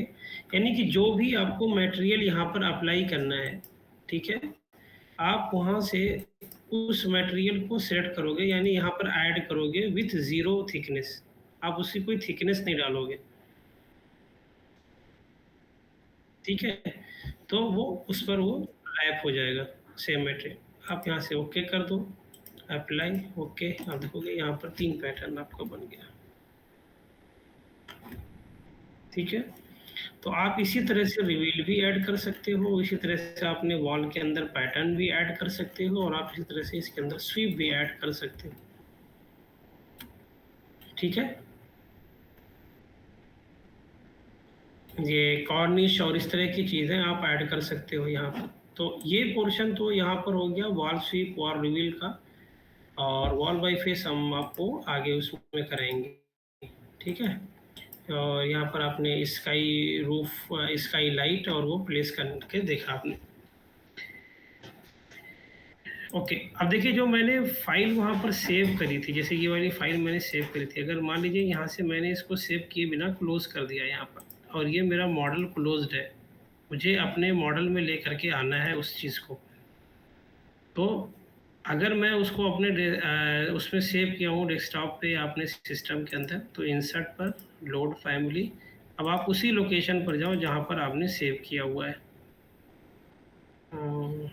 S1: यानी कि जो भी आपको मटेरियल यहाँ पर अप्लाई करना है, ठीक है, आप वहाँ से उस मटेरियल को सेलेक्ट करोगे, यानी यहाँ पर ऐड करोगे विथ ज़ीरो थिकनेस। आप उसकी कोई थिकनेस नहीं डालोगे, ठीक है। तो वो उस पर वो रैप हो जाएगा, सेम मटेरियल। आप यहाँ से ओके कर दो, अप्लाई, ओके। आप देखोगे यहाँ पर 3 पैटर्न आपका बन गया, ठीक है। तो आप इसी तरह से रिवील भी ऐड कर सकते हो, इसी तरह से अपने वॉल के अंदर पैटर्न भी ऐड कर सकते हो, और आप इसी तरह से इसके अंदर स्वीप भी ऐड कर सकते हो, ठीक है। ये कॉर्निश और इस तरह की चीज़ें आप ऐड कर सकते हो यहाँ पर। तो ये पोर्शन तो यहाँ पर हो गया वॉल स्वीप, वॉल रिवील का। और वॉल बाई फेस हम आपको आगे उसमें कराएंगे, ठीक है। और यहाँ पर आपने स्काई रूफ, स्काई लाइट और वो प्लेस करके देखा आपने। ओके, अब देखिए जो मैंने फाइल वहाँ पर सेव करी थी, जैसे ये वाली फाइल मैंने सेव करी थी, अगर मान लीजिए यहाँ से मैंने इसको सेव किए बिना क्लोज कर दिया यहाँ पर, और ये मेरा मॉडल क्लोज्ड है, मुझे अपने मॉडल में ले करके आना है उस चीज़ को। तो अगर मैं उसको अपने उसमें सेव किया हूँ डेस्कटॉप पे या अपने सिस्टम के अंदर, तो इंसर्ट पर लोड फैमिली, अब आप उसी लोकेशन पर जाओ जहाँ पर आपने सेव किया हुआ है। अम,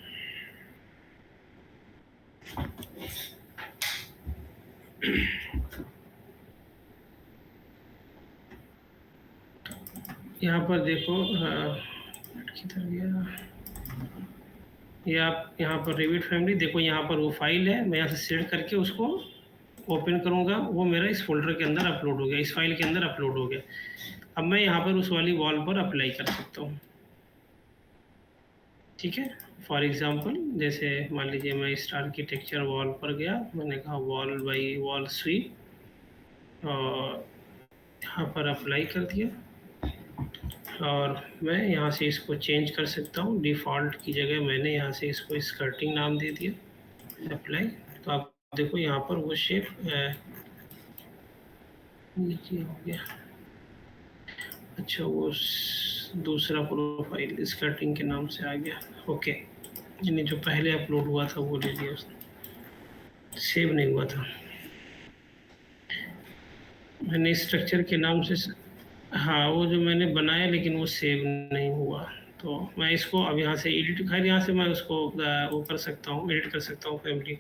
S1: यहाँ पर देखो, किधर गया ये, आप यहाँ पर रिविट फैमिली देखो, यहाँ पर वो फाइल है, मैं यहाँ से सेलेक्ट करके उसको ओपन करूँगा, वो मेरा इस फोल्डर के अंदर अपलोड हो गया, इस फाइल के अंदर अपलोड हो गया। अब मैं यहाँ पर उस वाली वॉल पर अप्लाई कर सकता हूँ, ठीक है। फॉर एग्जांपल जैसे मान लीजिए मैं इस आर्किटेक्चर वॉल पर गया, मैंने कहा वॉल बाई वॉल स्वीप, और यहाँ पर अप्लाई कर दिया, और मैं यहाँ से इसको चेंज कर सकता हूँ। डिफ़ॉल्ट की जगह मैंने यहाँ से इसको स्कर्टिंग नाम दे दिया, अप्लाई। तो आप देखो यहाँ पर वो शेप नीचे हो गया। अच्छा वो दूसरा प्रोफाइल स्कर्टिंग के नाम से आ गया। ओके, यानी जो पहले अपलोड हुआ था वो ले लिया उसने, सेव नहीं हुआ था। मैंने स्ट्रक्चर के नाम से हाँ, वो जो मैंने बनाया लेकिन वो सेव नहीं हुआ। तो मैं इसको अब यहाँ से एडिट, खैर यहाँ से मैं उसको वो कर सकता हूँ, एडिट कर सकता हूँ फैमिली।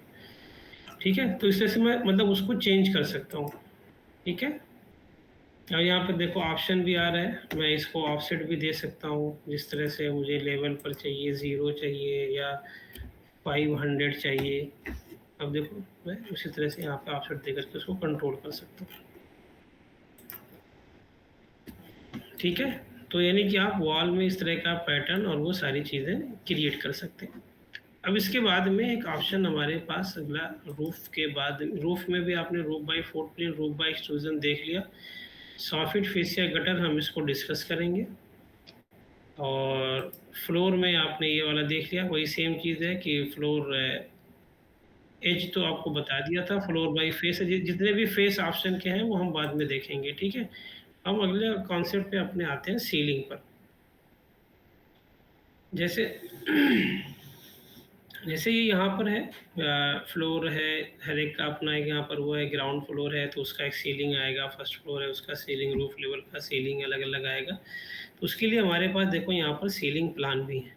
S1: ठीक है, तो इस तरह से मैं मतलब उसको चेंज कर सकता हूँ। ठीक है, और यहाँ पे देखो ऑप्शन भी आ रहा है, मैं इसको ऑफसेट भी दे सकता हूँ जिस तरह से मुझे लेवल पर चाहिए, 0 चाहिए या 500 चाहिए। अब देखो मैं उसी तरह से यहाँ पे ऑफसेट दे करके उसको कंट्रोल कर सकता हूँ। ठीक है, तो यानी कि आप वॉल में इस तरह का पैटर्न और वो सारी चीज़ें क्रिएट कर सकते हैं। अब इसके बाद में एक ऑप्शन हमारे पास अगला, रूफ के बाद, रूफ में भी आपने roof by footprint, roof by extrusion देख लिया। सॉफिट फेसिया गटर हम इसको डिस्कस करेंगे। और फ्लोर में आपने ये वाला देख लिया, वही सेम चीज़ है कि फ्लोर एज तो आपको बता दिया था, फ्लोर बाय फेस, जितने भी फेस ऑप्शन के हैं वो हम बाद में देखेंगे। ठीक है, हम अगले कॉन्सेप्ट पे अपने आते हैं सीलिंग पर। जैसे जैसे ये यहाँ पर है, फ्लोर है, हर एक का अपना एक यहाँ पर वो है, ग्राउंड फ्लोर है तो उसका एक सीलिंग आएगा, फर्स्ट फ्लोर है उसका सीलिंग, रूफ लेवल का सीलिंग अलग अलग आएगा। तो उसके लिए हमारे पास देखो यहाँ पर सीलिंग प्लान भी है।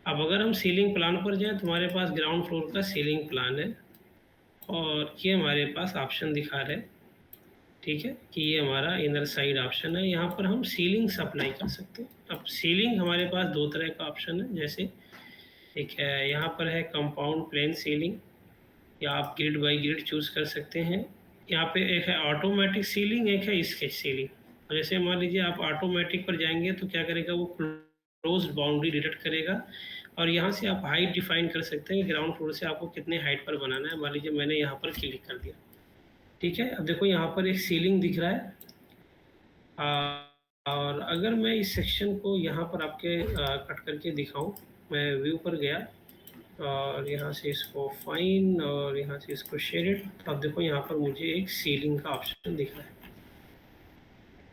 S1: अब अगर हम सीलिंग प्लान पर जाएं तो हमारे पास ग्राउंड फ्लोर का सीलिंग प्लान है और ये हमारे पास ऑप्शन दिखा रहे हैं। ठीक है, कि ये हमारा इनर साइड ऑप्शन है, यहाँ पर हम सीलिंग्स अप्लाई कर सकते हैं। अब सीलिंग हमारे पास दो तरह का ऑप्शन है, जैसे एक है यहाँ पर है कंपाउंड प्लेन सीलिंग, या आप ग्रिड बाई ग्रिड चूज़ कर सकते हैं। यहाँ पे एक है ऑटोमेटिक सीलिंग, एक है स्केच सीलिंग। और जैसे मान लीजिए आप ऑटोमेटिक पर जाएंगे तो क्या करेगा, वो क्लोज बाउंड्री डिटेक्ट करेगा और यहाँ से आप हाइट डिफाइन कर सकते हैं कि ग्राउंड फ्लोर से आपको कितने हाइट पर बनाना है। मान लीजिए मैंने यहाँ पर क्लिक कर दिया। ठीक है, अब देखो यहाँ पर एक सीलिंग दिख रहा है। और अगर मैं इस सेक्शन को यहाँ पर आपके कट करके दिखाऊं, मैं व्यू पर गया और यहाँ से इसको फाइन और यहाँ से इसको शेडेड, तो अब देखो यहाँ पर मुझे एक सीलिंग का ऑप्शन दिख रहा है,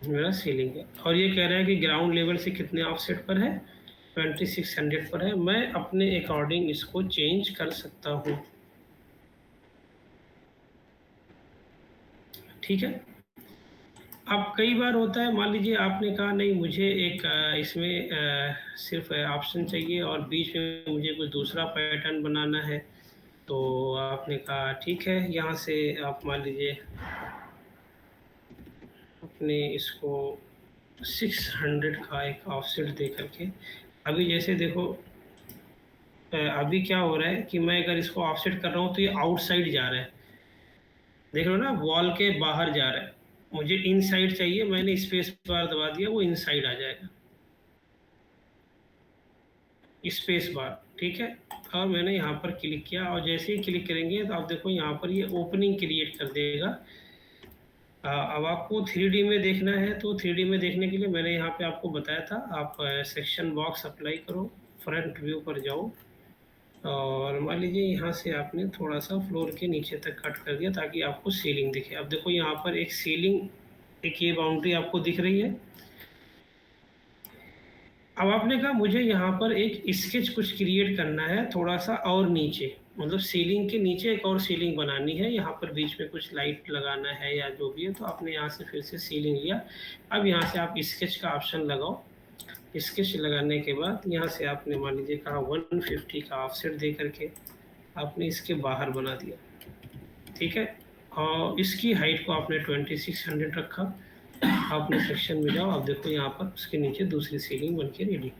S1: मेरा सीलिंग है। और ये कह रहा है कि ग्राउंड लेवल से कितने ऑफसेट पर है, 2600 पर है। मैं अपने अकॉर्डिंग इसको चेंज कर सकता हूँ। ठीक है, अब कई बार होता है, मान लीजिए आपने कहा नहीं मुझे एक इसमें सिर्फ ऑप्शन चाहिए और बीच में मुझे कुछ दूसरा पैटर्न बनाना है। तो आपने कहा ठीक है, यहाँ से आप मान लीजिए अपने इसको 600 का एक ऑफसेट दे करके, अभी जैसे देखो अभी क्या हो रहा है कि मैं अगर इसको ऑफसेट कर रहा हूँ तो ये आउटसाइड जा रहा है, देख लो ना, वॉल के बाहर जा रहा है। मुझे इनसाइड चाहिए, मैंने स्पेस बार दबा दिया, वो इनसाइड आ जाएगा, स्पेस बार। ठीक है, और मैंने यहाँ पर क्लिक किया और जैसे ही क्लिक करेंगे तो आप देखो यहाँ पर ये ओपनिंग क्रिएट कर देगा। अब आपको 3D में देखना है तो 3D में देखने के लिए मैंने यहाँ पे आपको बताया था, आप सेक्शन बॉक्स अप्लाई करो, फ्रंट व्यू पर जाओ और मान लीजिए यहाँ से आपने थोड़ा सा फ्लोर के नीचे तक कट कर दिया ताकि आपको सीलिंग दिखे। अब देखो यहाँ पर एक सीलिंग, एक ये बाउंड्री आपको दिख रही है। अब आपने कहा मुझे यहाँ पर एक स्केच कुछ क्रिएट करना है थोड़ा सा और नीचे, मतलब सीलिंग के नीचे एक और सीलिंग बनानी है, यहाँ पर बीच में कुछ लाइट लगाना है या जो भी है। तो आपने यहाँ से फिर से सीलिंग लिया। अब यहाँ से आप स्केच का ऑप्शन लगाओ। स्केच लगाने के बाद यहाँ से आपने मान लीजिए कहा 150 का ऑफसेट दे करके आपने इसके बाहर बना दिया। ठीक है, और इसकी हाइट को आपने 2600 रखा। आपने सेक्शन में जाओ, आप देखो यहाँ पर उसके नीचे दूसरी सीलिंग बन के रेडी।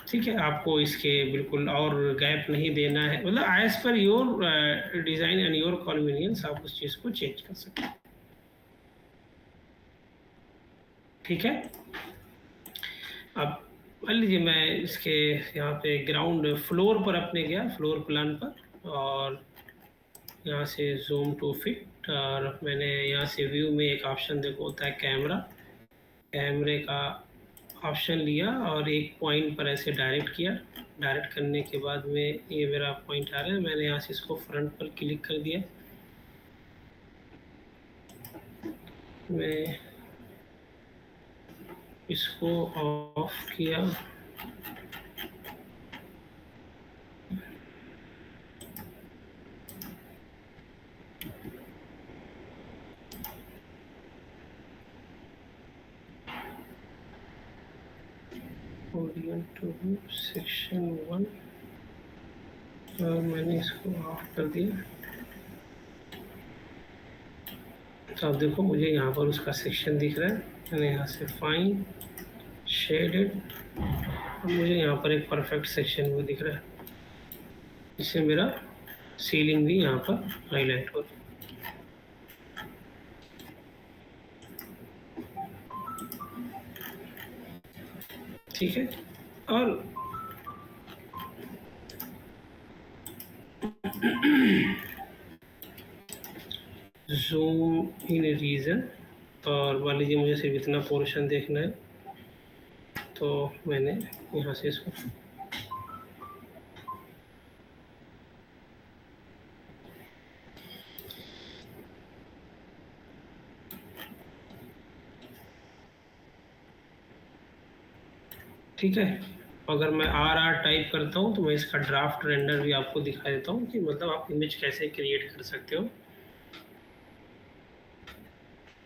S1: ठीक है, आपको इसके बिल्कुल और गैप नहीं देना है, मतलब as per your design and your convenience आप उस चीज़ को चेंज कर सकते हैं। ठीक है, अब मान लीजिए मैं इसके यहाँ पे ग्राउंड फ्लोर पर अपने गया, फ्लोर प्लान पर, और यहाँ से जूम टू फिट, और मैंने यहाँ से व्यू में एक ऑप्शन देखो होता है कैमरा, कैमरे का ऑप्शन लिया और एक पॉइंट पर ऐसे डायरेक्ट किया। डायरेक्ट करने के बाद में ये मेरा पॉइंट आ रहा है, मैंने यहाँ से इसको फ्रंट पर क्लिक कर दिया मैं इसको ऑफ किया, ओरिएंट सेक्शन 1, और मैंने इसको ऑफ कर दिया। तो आप देखो मुझे यहाँ पर उसका सेक्शन दिख रहा है। मैंने यहाँ से फाइन शेडेड, और मुझे यहाँ पर एक परफेक्ट सेक्शन भी दिख रहा है। इससे मेरा सीलिंग भी यहाँ पर हाईलाइट हो रही है। ठीक है, और जूम इन रीजन, और मान लीजिए मुझे सिर्फ इतना पोर्शन देखना है, तो मैंने यहाँ से इसको ठीक है। अगर मैं आर टाइप करता हूँ तो मैं इसका ड्राफ्ट रेंडर भी आपको दिखा देता हूँ कि मतलब आप इमेज कैसे क्रिएट कर सकते हो।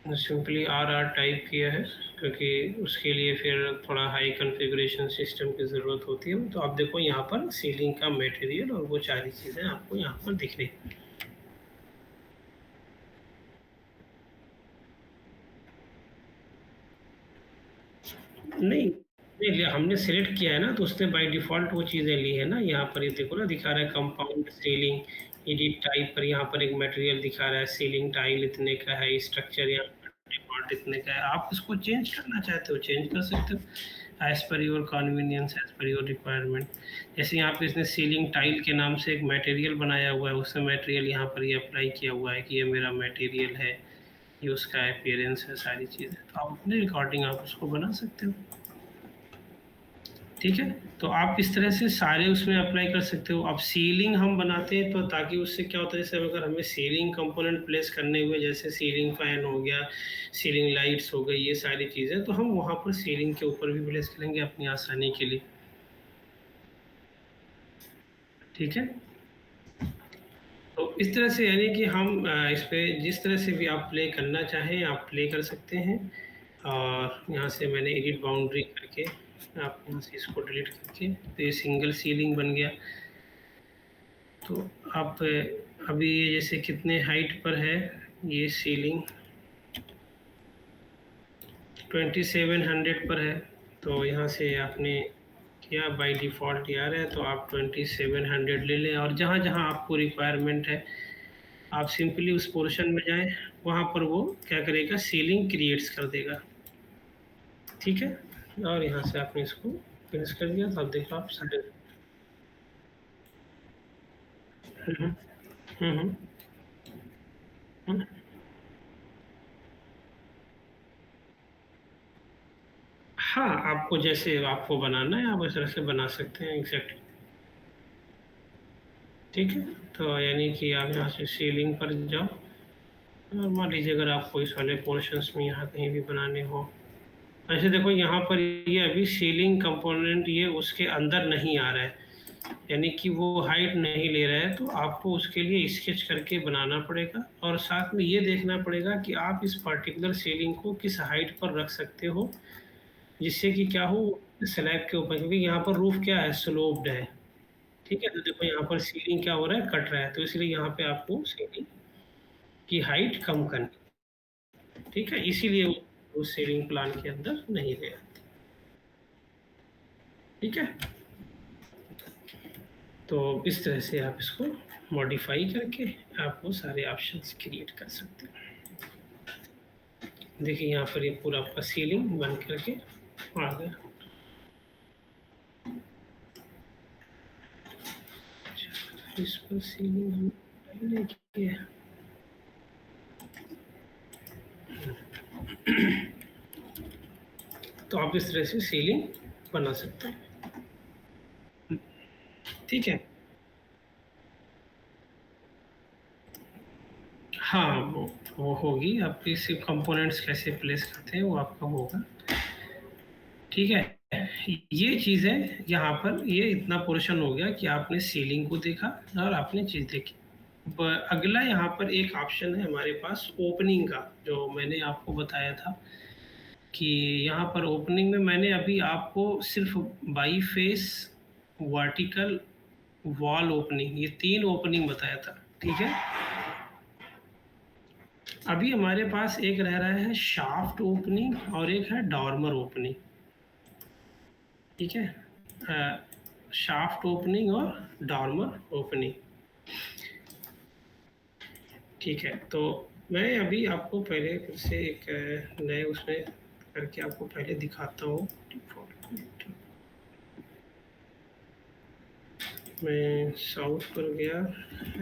S1: सिंपली आर टाइप किया है क्योंकि उसके लिए फिर थोड़ा हाई कॉन्फ़िगरेशन सिस्टम की ज़रूरत होती है। तो आप देखो यहाँ पर सीलिंग का मटेरियल और वो सारी चीज़ें आपको यहाँ पर दिख रही है। नहीं नहीं, हमने सेलेक्ट किया है ना, तो उसने बाय डिफ़ॉल्ट वो चीज़ें ली है ना। यहाँ पर ये देखो ना, दिखा रहा है कंपाउंड सीलिंग, एडिट टाइप पर यहाँ पर एक मटेरियल दिखा रहा है, सीलिंग टाइल इतने का है, स्ट्रक्चर यहाँ पर डिफ़ॉल्ट इतने का है। आप इसको चेंज करना चाहते हो चेंज कर सकते हो as per your convenience, as per your requirement. जैसे यहाँ पे इसने सीलिंग टाइल के नाम से एक मटेरियल बनाया हुआ है, उसने मटेरियल यहाँ पर ये अप्लाई किया हुआ है कि ये मेरा मटेरियल है, ये उसका अपीयरेंस है, सारी चीज़ें। तो आप अपने अकॉर्डिंग आप उसको बना सकते हो। ठीक है, तो आप इस तरह से सारे उसमें अप्लाई कर सकते हो। अब सीलिंग हम बनाते हैं तो ताकि उससे क्या होता है, जैसे अगर हमें सीलिंग कंपोनेंट प्लेस करने हुए, जैसे सीलिंग फैन हो गया, सीलिंग लाइट्स हो गई, ये सारी चीज़ें, तो हम वहाँ पर सीलिंग के ऊपर भी प्लेस करेंगे अपनी आसानी के लिए। ठीक है, तो इस तरह से यानी कि हम इस पे जिस तरह से भी आप प्ले करना चाहें आप प्ले कर सकते हैं। और यहाँ से मैंने एडिट बाउंड्री करके, आप यहाँ से इसको डिलीट करके, तो ये सिंगल सीलिंग बन गया। तो आप अभी ये जैसे कितने हाइट पर है, ये सीलिंग 2700 पर है। तो यहाँ से आपने किया बाय डिफ़ॉल्ट यार है, तो आप 2700 ले लें, और जहाँ जहाँ आपको रिक्वायरमेंट है आप सिंपली उस पोर्शन में जाएं, वहाँ पर वो क्या करेगा, सीलिंग क्रिएट्स कर देगा। ठीक है, और यहाँ से आपने इसको फिनिश कर दिया, तो अब देखो आप सारे हम्म, हम्म, हम्म, हम्म। हाँ, आपको जैसे आपको बनाना है आप उस तरह से बना सकते हैं एग्जैक्टली। ठीक है, तो यानी कि आप यहाँ से सीलिंग पर जाओ, और मान लीजिए अगर आपको इस वाले पोर्शंस में यहाँ कहीं भी बनाने हो, ऐसे देखो यहाँ पर ये अभी सीलिंग कंपोनेंट ये उसके अंदर नहीं आ रहा है, यानी कि वो हाइट नहीं ले रहा है, तो आपको उसके लिए स्केच करके बनाना पड़ेगा, और साथ में ये देखना पड़ेगा कि आप इस पर्टिकुलर सीलिंग को किस हाइट पर रख सकते हो, जिससे कि क्या हो, स्लैब के ऊपर, क्योंकि यहाँ पर रूफ क्या है, स्लोप्ड है। ठीक है, तो देखो यहाँ पर सीलिंग क्या हो रहा है, कट रहा है, तो इसलिए यहाँ पे आपको सीलिंग की हाइट कम करनी। ठीक है, इसीलिए वो सीलिंग प्लान के अंदर नहीं गया। ठीक है, तो इस तरह से आप इसको मॉडिफाई करके आप वो सारे ऑप्शंस क्रिएट कर सकते हैं। देखिए यहाँ पर ये पूरा आपका सीलिंग बन करके आ गया। इस पर सीलिंग हम नहीं किया। तो आप इस तरह से सीलिंग बना सकते हैं। ठीक है, हाँ, वो वो होगी आपकी, सिर्फ कंपोनेंट्स कैसे प्लेस करते हैं वो आपका होगा। ठीक है, ये चीज़ है यहाँ पर, ये इतना पोर्शन हो गया कि आपने सीलिंग को देखा और आपने चीज़ देखी। अगला यहाँ पर एक ऑप्शन है हमारे पास ओपनिंग का, जो मैंने आपको बताया था कि यहाँ पर ओपनिंग में मैंने अभी आपको सिर्फ by face, vertical, wall opening, ये 3 ओपनिंग बताया था। ठीक है, अभी हमारे पास एक रह रहा है शाफ्ट ओपनिंग और एक है डॉर्मर ओपनिंग। ठीक है, शाफ्ट ओपनिंग और डॉर्मर ओपनिंग। ठीक है, तो मैं अभी आपको पहले फिर से एक नए उसमें करके आपको पहले दिखाता हूँ। मैं साउथ पर गया,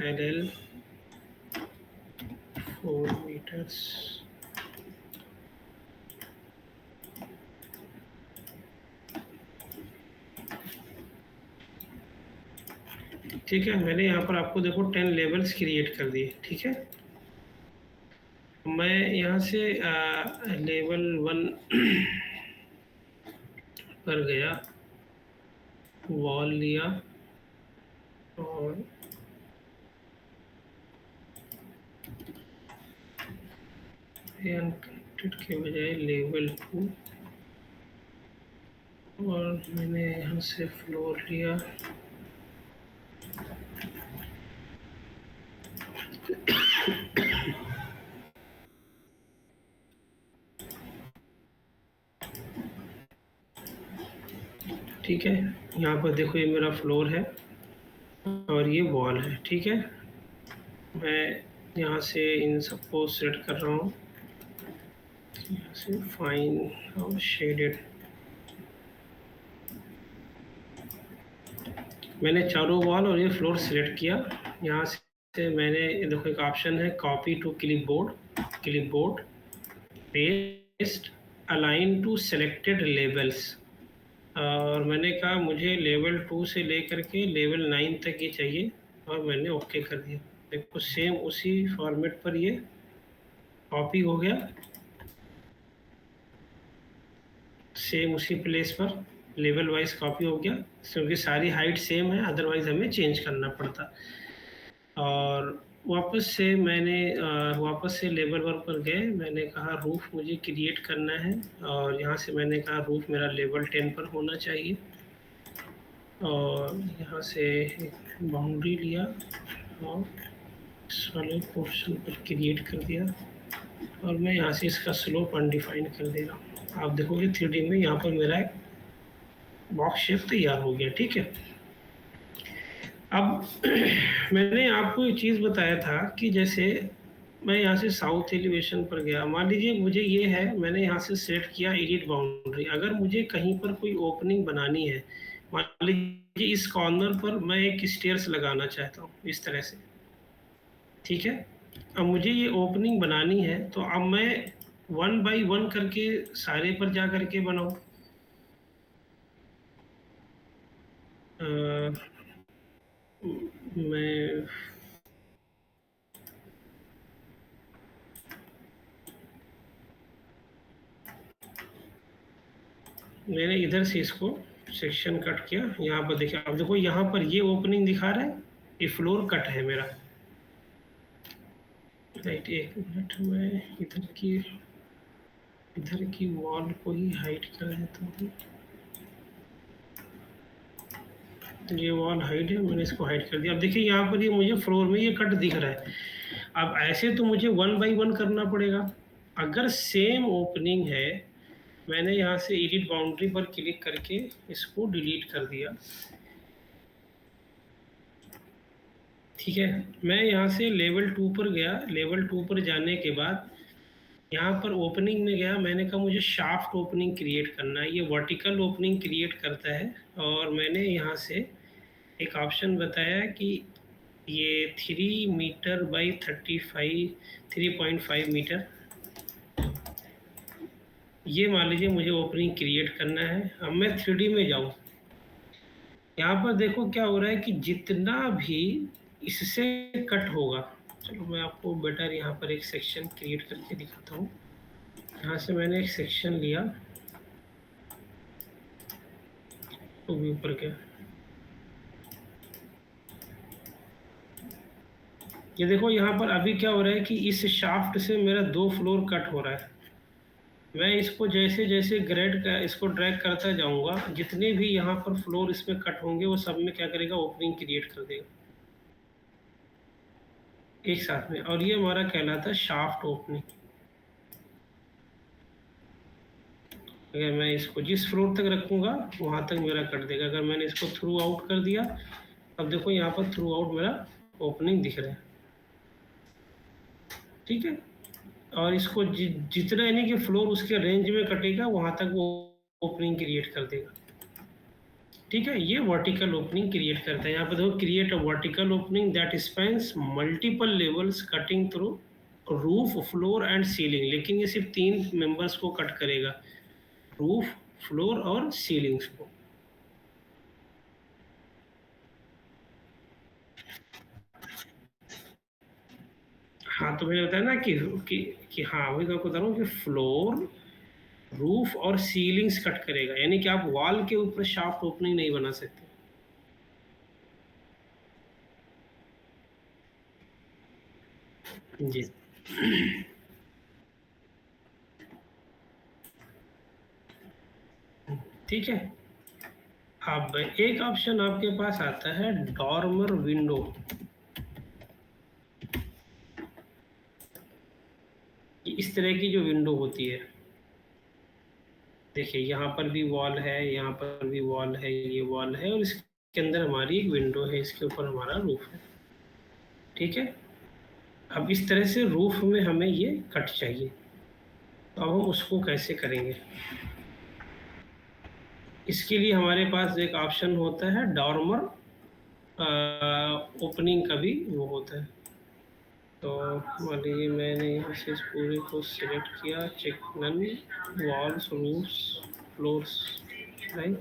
S1: LL 4 मीटर्स, ठीक है, मैंने यहाँ पर आपको देखो 10 लेवल्स क्रिएट कर दिए। ठीक है, मैं यहाँ से लेवल 1 पर गया, वॉल लिया और अनकनेक्टेड के बजाय लेवल 2, और मैंने यहाँ से फ्लोर लिया, ठीक है, यहाँ पर देखो ये मेरा फ्लोर है और ये वॉल है। ठीक है, मैं यहाँ से इन सबको सेट कर रहा हूँ, यहाँ से फाइन और शेडेड। मैंने चारों वॉल और ये फ्लोर सेलेक्ट किया। यहाँ से मैंने देखो एक ऑप्शन है copy to clipboard, paste, align to selected levels, और मैंने कहा मुझे लेवल 2 से लेकर के लेवल 9 तक ये चाहिए और मैंने ओके कर दिया। देखो सेम उसी फॉर्मेट पर ये कॉपी हो गया, सेम उसी प्लेस पर लेवल वाइज कॉपी हो गया, क्योंकि सारी हाइट सेम है, अदरवाइज हमें चेंज करना पड़ता। और वापस से लेवल 1 पर गए, मैंने कहा रूफ मुझे क्रिएट करना है और यहाँ से मैंने कहा रूफ मेरा लेवल 10 पर होना चाहिए, और यहाँ से बाउंड्री लिया और इस वाले पोर्शन पर क्रिएट कर दिया, और मैं यहाँ से इसका स्लोप अनडिफाइन कर दे रहा हूँ। आप देखोगे 3D में यहाँ पर मेरा एक बॉक्स शेप तैयार हो गया। ठीक है, अब मैंने आपको एक चीज़ बताया था कि जैसे मैं यहाँ से साउथ एलिवेशन पर गया, मान लीजिए मुझे ये है, मैंने यहाँ से सेट किया एडिट बाउंड्री, अगर मुझे कहीं पर कोई ओपनिंग बनानी है, मान लीजिए इस कॉर्नर पर मैं एक स्टेयर्स लगाना चाहता हूँ इस तरह से। ठीक है, अब मुझे ये ओपनिंग बनानी है, तो अब मैं 1 बाई 1 करके सारे पर जा करके बनाऊँ। मैं मैंने इधर से इसको सेक्शन कट किया, यहाँ पर देखिए, अब देखो यहाँ पर ये ओपनिंग दिखा रहा है, ये फ्लोर कट है मेरा। राइट, एक मिनट, मैं इधर की वॉल को ही हाइड कर देता हूँ। ये वॉल हाइड है, मैंने इसको हाइड कर दिया। अब देखिए यहाँ पर ये मुझे फ्लोर में ये कट दिख रहा है। अब ऐसे तो मुझे 1 बाई 1 करना पड़ेगा। अगर सेम ओपनिंग है, मैंने यहाँ से एडिट बाउंड्री पर क्लिक करके इसको डिलीट कर दिया। ठीक है, मैं यहाँ से लेवल 2 पर गया, लेवल 2 पर जाने के बाद यहाँ पर ओपनिंग में गया, मैंने कहा मुझे शाफ्ट ओपनिंग क्रिएट करना है, ये वर्टिकल ओपनिंग क्रिएट करता है, और मैंने यहाँ से एक ऑप्शन बताया कि ये 3 मीटर बाई 3.5 मीटर, ये मान लीजिए मुझे ओपनिंग क्रिएट करना है। अब मैं 3D में जाऊँ, यहाँ पर देखो क्या हो रहा है कि जितना भी इससे कट होगा, चलो मैं आपको बेटर यहाँ पर एक सेक्शन क्रिएट करके दिखाता हूँ। यहाँ से मैंने एक सेक्शन लिया तो भी ऊपर गया। ये देखो यहाँ पर अभी क्या हो रहा है कि इस शाफ्ट से मेरा 2 फ्लोर कट हो रहा है। मैं इसको जैसे जैसे इसको ड्रैग करता जाऊंगा, जितने भी यहाँ पर फ्लोर इसमें कट होंगे वो सब में क्या करेगा, ओपनिंग क्रिएट कर देगा एक साथ में, और ये हमारा कहलाता है शाफ्ट ओपनिंग। अगर मैं इसको जिस फ्लोर तक रखूंगा वहां तक मेरा कर देगा। अगर मैंने इसको थ्रू आउट कर दिया, अब देखो यहाँ पर थ्रू आउट मेरा ओपनिंग दिख रहा है, ठीक है। और इसको जितना यानी कि फ्लोर उसके रेंज में कटेगा वहां तक वो ओपनिंग क्रिएट कर देगा, ठीक है। ये वर्टिकल ओपनिंग क्रिएट करता है। यहाँ पर देखो, create a vertical opening that spans multiple levels cutting through roof, floor and ceiling. लेकिन ये सिर्फ 3 मेंबर्स को कट करेगा, रूफ, फ्लोर और सीलिंग्स को। हाँ, तो मैंने बताया ना कि हाँ, वही तो आपको बता रहा हूँ कि फ्लोर, रूफ और सीलिंग्स कट करेगा, यानी कि आप वॉल के ऊपर शाफ्ट ओपनिंग नहीं बना सकते। जी, ठीक है। अब एक ऑप्शन आपके पास आता है डॉर्मर विंडो। इस तरह की जो विंडो होती है, देखिए यहाँ पर भी वॉल है, यहाँ पर भी वॉल है, ये वॉल है, और इसके अंदर हमारी एक विंडो है, इसके ऊपर हमारा रूफ है, ठीक है। अब इस तरह से रूफ में हमें ये कट चाहिए, तो अब हम उसको कैसे करेंगे? इसके लिए हमारे पास एक ऑप्शन होता है डॉर्मर ओपनिंग का भी वो होता है। तो मान लीजिए मैंने यहाँ से इस पूरे को सिलेक्ट किया, check none, walls, roofs, floors, right.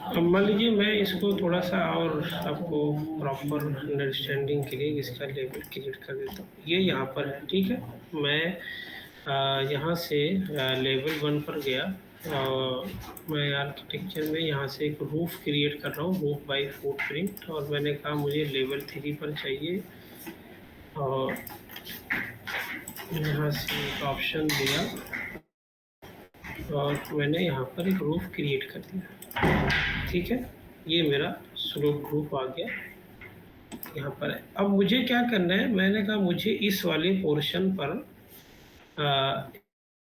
S1: अब मान लीजिए मैं इसको थोड़ा सा और आपको प्रॉपर अंडरस्टैंडिंग के लिए इसका लेवल क्रिएट कर देता हूँ। ये यहाँ पर है, ठीक है। मैं यहाँ से लेवल 1 पर गया, और मैं आर्किटेक्चर में यहाँ से एक रूफ क्रिएट कर रहा हूँ, रूफ बाय फुटप्रिंट, और मैंने कहा मुझे लेवल 3 पर चाहिए, और यहाँ से एक ऑप्शन दिया और मैंने यहाँ पर एक रूफ क्रिएट कर दिया, ठीक है। ये मेरा स्लोप रूफ आ गया, यहाँ पर है। अब मुझे क्या करना है, मैंने कहा मुझे इस वाले पोर्शन पर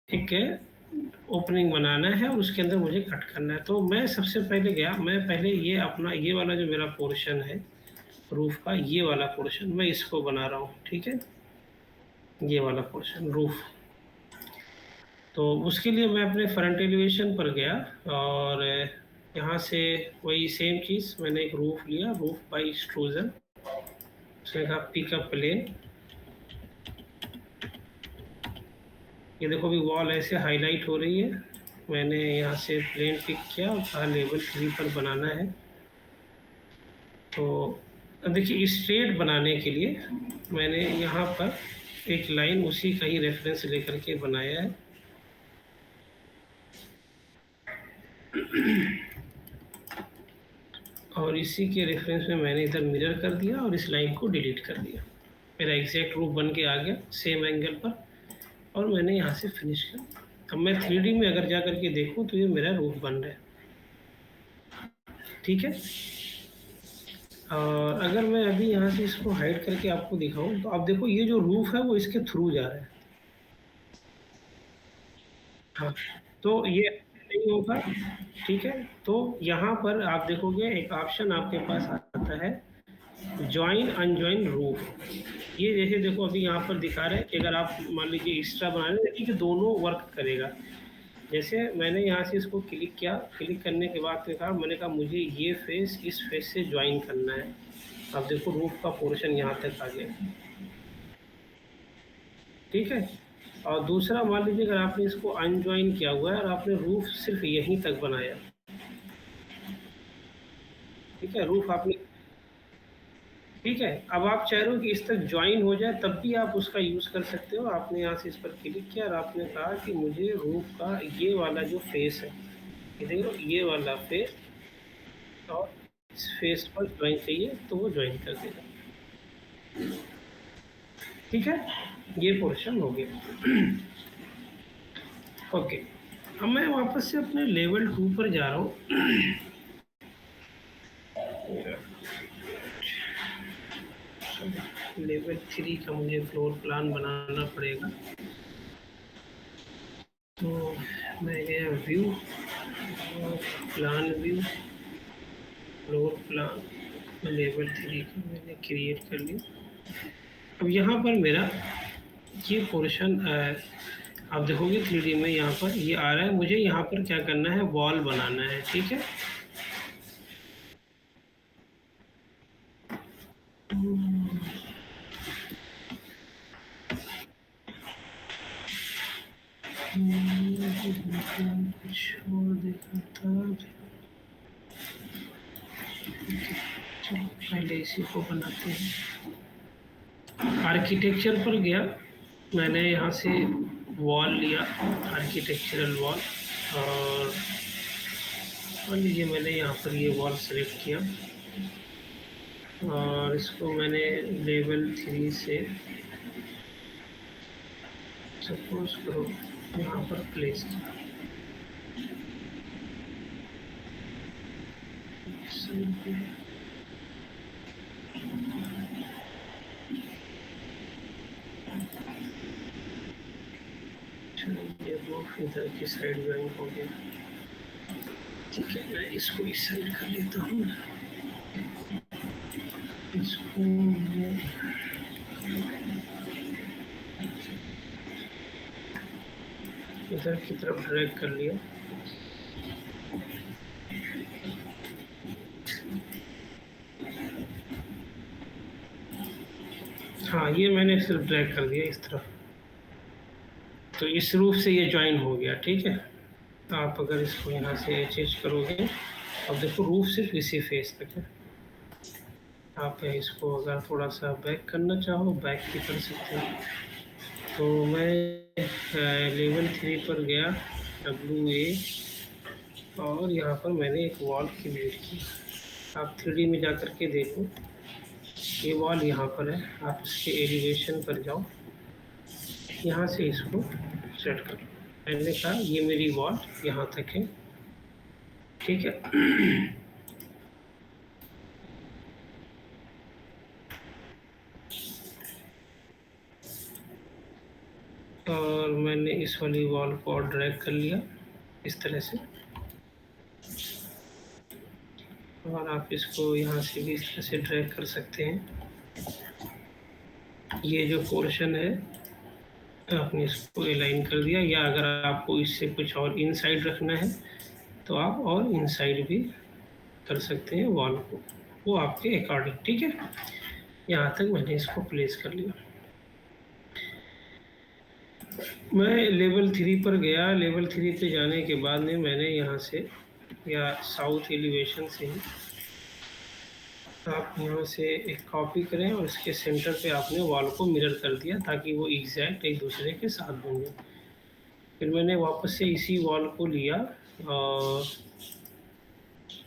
S1: एक ओपनिंग बनाना है और उसके अंदर मुझे कट करना है। तो मैं सबसे पहले गया, मैं पहले ये अपना ये वाला जो मेरा पोर्शन है रूफ का, ये वाला पोर्शन मैं इसको बना रहा हूँ, ठीक है। ये वाला पोर्शन रूफ, तो उसके लिए मैं अपने फ्रंट एलिवेशन पर गया, और यहाँ से वही सेम चीज़, मैंने एक रूफ लिया, रूफ बाय एक्सट्रूजन, उसने कहा पिकअप प्लेन। ये देखो भी वॉल ऐसे हाईलाइट हो रही है, मैंने यहाँ से प्लेन पिक किया और कहा लेवल 3 पर बनाना है। तो अब देखिए स्ट्रेट बनाने के लिए मैंने यहाँ पर एक लाइन उसी का ही रेफरेंस लेकर के बनाया है। और इसी के रेफरेंस में मैंने इधर मिरर कर दिया और इस लाइन को डिलीट कर दिया। मेरा एग्जैक्ट रूप बन के आ गया सेम एंगल पर, और मैंने यहाँ से फिनिश कर दिया। अब मैं 3D में अगर जा करके देखूँ तो ये मेरा रूप बन रहा है, ठीक है। और अगर मैं अभी यहाँ से इसको हाइड करके आपको दिखाऊँ तो आप देखो ये जो रूफ है वो इसके थ्रू जा रहा है। हाँ, तो ये नहीं होगा, ठीक है? तो यहाँ पर आप देखोगे एक ऑप्शन आपके पास आता है, जॉइन अनजॉइन रूफ। ये जैसे देखो अभी यहाँ पर दिखा रहे हैं कि अगर आप मान लीजिए एक्स्ट्रा बना रहे हैं, देखिए कि दोनों वर्क करेगा। जैसे मैंने यहाँ से इसको क्लिक किया, क्लिक करने के बाद देखा, मैंने कहा मुझे ये फेस इस फेस से ज्वाइन करना है। अब देखो रूफ का पोर्शन यहाँ तक आ गया, ठीक है? और दूसरा मान लीजिए अगर आपने इसको अनजॉइन किया हुआ है और आपने रूफ सिर्फ यहीं तक बनाया, ठीक है? रूफ आपने, ठीक है? अब आप चाह रहे हो कि इस तक ज्वाइन हो जाए, तब भी आप उसका यूज़ कर सकते हो। आपने यहाँ से इस पर क्लिक किया और आपने कहा कि मुझे रूफ का ये वाला जो फेस है, ये देखो ये वाला फेस और इस फेस पर ज्वाइन चाहिए, तो वो ज्वाइन कर देगा, ठीक है? ये पोर्शन हो गया। ओके, अब मैं वापस से अपने लेवल 2 पर जा रहा हूँ। लेवल 3 का मुझे फ्लोर प्लान बनाना पड़ेगा। तो मैं गया view, plan view, floor plan, level 3 का मैंने क्रिएट कर लिया। अब यहाँ पर मेरा ये पोर्शन आप देखोगे 3D में यहाँ पर ये आ रहा है। मुझे यहाँ पर क्या करना है, वॉल बनाना है, ठीक है? कुछ और देखा था, चलो पहले इसी को बनाते हैं। आर्किटेक्चर पर गया, मैंने यहाँ से वॉल लिया, आर्किटेक्चरल वॉल, और मान लीजिए मैंने यहाँ पर ये वॉल सेलेक्ट किया और इसको मैंने लेवल 3 से सपोज करो यहाँ पर प्लेस किया। ये रूफ इधर की साइड ज्वाइन हो गया, ठीक है? मैं इसको इस साइड कर लेता हूँ, इसको इधर की तरफ ड्रैग कर लिया। हाँ, ये मैंने सिर्फ ड्रैग कर दिया इस तरफ, तो इस रूफ से ये ज्वाइन हो गया, ठीक है? आप अगर इसको यहाँ से चेंज करोगे, अब देखो रूफ सिर्फ इसी फेस तक है। आप इसको अगर थोड़ा सा बैक करना चाहो, बैक भी कर सकते हो। तो मैं लेवल 3 पर गया, WA, और यहाँ पर मैंने एक वॉल क्रिएट की। आप 3D में जा कर के देखो, ये वॉल यहाँ पर है। आप इसके एलिवेशन पर जाओ, यहाँ से इसको सेट कर लो। मैंने कहा ये मेरी वॉल यहाँ तक है, ठीक है? और मैंने इस वाली वॉल को और ड्रैग कर लिया इस तरह से, और आप इसको यहाँ से भी इस तरह से ड्रैग कर सकते हैं। ये जो पोर्शन है आपने इसको अलाइन कर दिया, या अगर आपको इससे कुछ और इनसाइड रखना है तो आप और इनसाइड भी कर सकते हैं वॉल को, वो आपके अकॉर्डिंग, ठीक है? यहाँ तक मैंने इसको प्लेस कर लिया। मैं लेवल 3 पर गया, लेवल 3 पे जाने के बाद में मैंने यहाँ से, या साउथ एलिवेशन से ही आप यहाँ से एक कॉपी करें और इसके सेंटर पे आपने वॉल को मिरर कर दिया ताकि वो एग्जैक्ट एक दूसरे के साथ बन जाए। फिर मैंने वापस से इसी वॉल को लिया और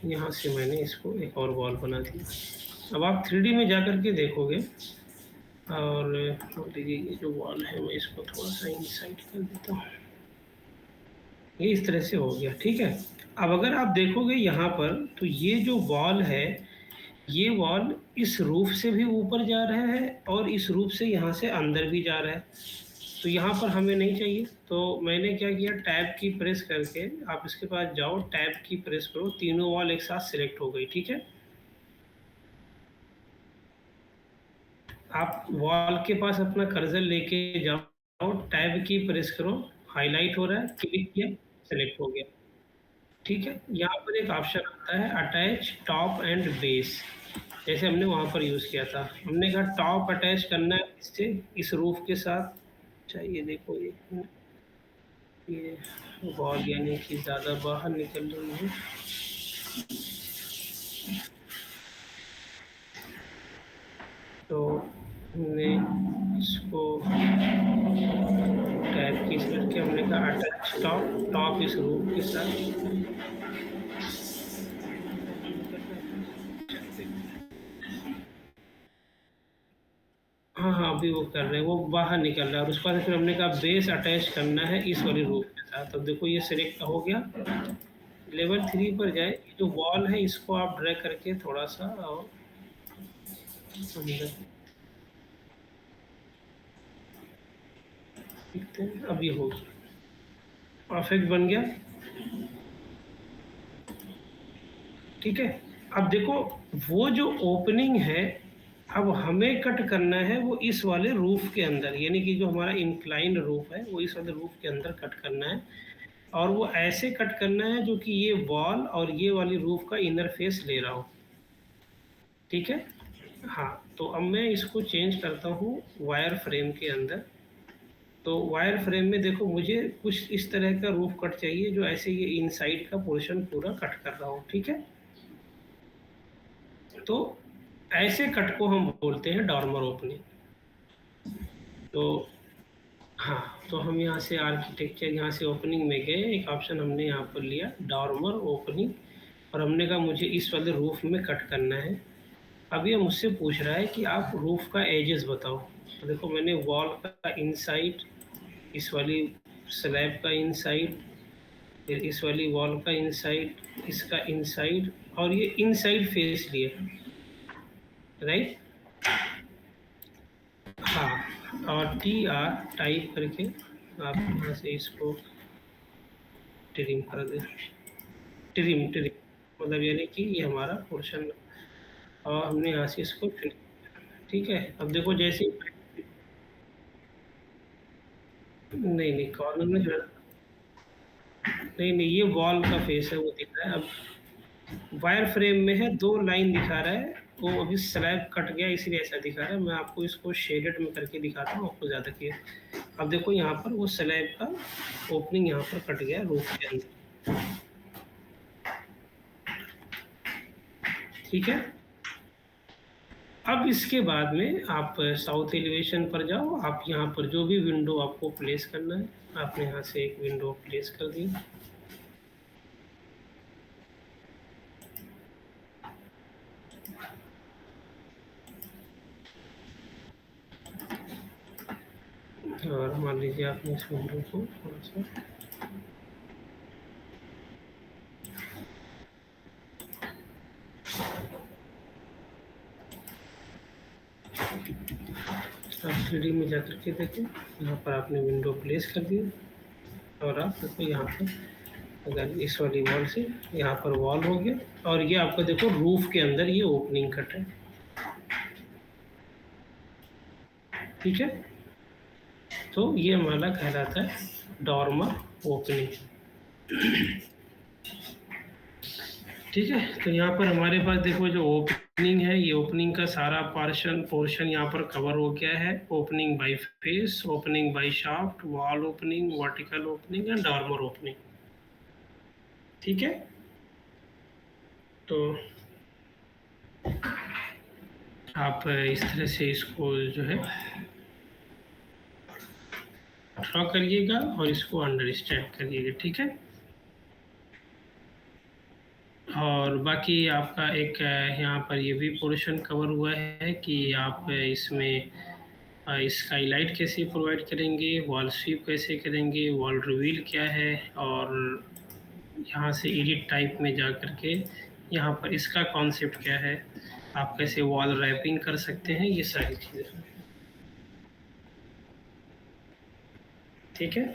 S1: यहाँ से मैंने इसको एक और वॉल बना दिया। अब आप 3D में जा कर के देखोगे, और देखिए ये जो वॉल है मैं इसको थोड़ा सा इनसाइड कर देता हूँ, ये इस तरह से हो गया, ठीक है? अब अगर आप देखोगे यहाँ पर, तो ये जो वॉल है ये वॉल इस रूफ से भी ऊपर जा रहा है और इस रूफ से यहाँ से अंदर भी जा रहा है, तो यहाँ पर हमें नहीं चाहिए। तो मैंने क्या किया, टैब की प्रेस करके, आप इसके पास जाओ, टैब की प्रेस करो, तीनों वॉल एक साथ सिलेक्ट हो गई, ठीक है। आप वॉल के पास अपना कर्सर लेके जाओ, टैब की प्रेस करो, हाईलाइट हो रहा है, क्लिक किया, सेलेक्ट हो गया, ठीक है। यहाँ पर एक ऑप्शन आता है अटैच टॉप एंड बेस, जैसे हमने वहाँ पर यूज़ किया था। हमने कहा टॉप अटैच करना है इससे, इस रूफ के साथ। अच्छा ये देखो, ये वॉल यानी कि ज़्यादा बाहर निकल रही है। तो हमने इसको टैब की करके हमने कहा अटैच टॉप, टॉप इस रूफ के साथ। हाँ हाँ, अभी वो कर रहे हैं, वो बाहर निकल रहा है, और उसके बाद फिर हमने कहा बेस अटैच करना है इस वाली रूफ के साथ। अब देखो ये सिलेक्ट हो गया। लेवल 3 पर जाए, ये जो वॉल है इसको आप ड्रैग करके थोड़ा सा और अंदर देखते हैं, अब ये हो गया, परफेक्ट बन गया, ठीक है। अब देखो, वो जो ओपनिंग है, अब हमें कट करना है वो इस वाले रूफ के अंदर, यानी कि जो हमारा इंक्लाइंड रूफ है वो इस वाले रूफ के अंदर कट करना है, और वो ऐसे कट करना है जो कि ये वॉल और ये वाली रूफ का इनर फेस ले रहा हो, ठीक है। हाँ, तो अब मैं इसको चेंज करता हूँ वायर फ्रेम के अंदर। तो वायर फ्रेम में देखो, मुझे कुछ इस तरह का रूफ कट चाहिए जो ऐसे ये इनसाइड का पोर्शन पूरा कट कर रहा हो, ठीक है। तो ऐसे कट को हम बोलते हैं डॉर्मर ओपनिंग। तो हाँ, तो हम यहाँ से आर्किटेक्चर, यहाँ से ओपनिंग में गए, एक ऑप्शन हमने यहाँ पर लिया डॉर्मर ओपनिंग, और हमने कहा मुझे इस वाले रूफ में कट करना है। अब ये मुझसे पूछ रहा है कि आप रूफ का एजेस बताओ। तो देखो, मैंने वॉल का इनसाइड, इस वाली स्लैब का इनसाइड, फिर इस वाली वॉल का इनसाइड, इसका इनसाइड, और ये इनसाइड फेस लिए, राइट। हाँ, और टी आर टाइप करके आप यहाँ से इसको ट्रिम कर दें, ट्रिम ट्रिम, मतलब यानी कि ये हमारा पोर्शन, और हमने यहाँ से इसको फिर, ठीक है। अब देखो जैसे नहीं नहीं, कॉर्नर में जो, नहीं नहीं, ये वॉल का फेस है वो दिख रहा है। अब वायर फ्रेम में है, दो लाइन दिखा रहा है, वो अभी स्लैब कट गया इसलिए ऐसा दिखा रहा है। मैं आपको इसको शेडेड में करके दिखाता हूँ, आपको ज़्यादा क्लियर। अब देखो यहाँ पर वो स्लैब का ओपनिंग यहाँ पर कट गया रूफ के अंदर, ठीक है। अब इसके बाद में आप साउथ एलिवेशन पर जाओ, आप यहाँ पर जो भी विंडो आपको प्लेस करना है, आपने यहाँ से एक विंडो प्लेस कर दी। और मान लीजिए आपने इस विंडो को थोड़ा सा, आप 3D में जा करके देखें, यहाँ पर आपने विंडो प्लेस कर दी, और आप देखो यहाँ पर अगर इस वाली वॉल से यहाँ पर वॉल हो गया, और ये आपका देखो रूफ के अंदर ये ओपनिंग कट है, ठीक है। तो ये हमारा कहलाता है डॉर्मर ओपनिंग, ठीक है। तो यहाँ पर हमारे पास देखो जो ओपनिंग है, ये ओपनिंग का सारा पोर्शन पोर्शन यहाँ पर कवर हो गया है। Opening by face, opening by shaft, wall opening, vertical opening and dormer opening, ठीक है। तो आप इस तरह से इसको जो है ड्रॉ करिएगा और इसको अंडरस्टैंड करिएगा, ठीक है। और बाकी आपका एक यहाँ पर ये भी पोर्शन कवर हुआ है कि आप इसमें स्काईलाइट कैसे प्रोवाइड करेंगे, वॉल स्वीप कैसे करेंगे, वॉल रिवील क्या है, और यहाँ से एडिट टाइप में जा कर के यहाँ पर इसका कॉन्सेप्ट क्या है। आप कैसे वॉल रैपिंग कर सकते हैं, ये सारी चीज़ें। ठीक है?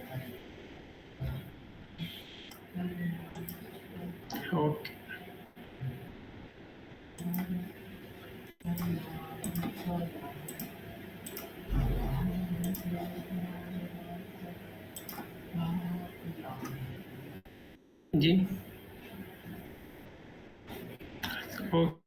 S1: ओके। जी। ओ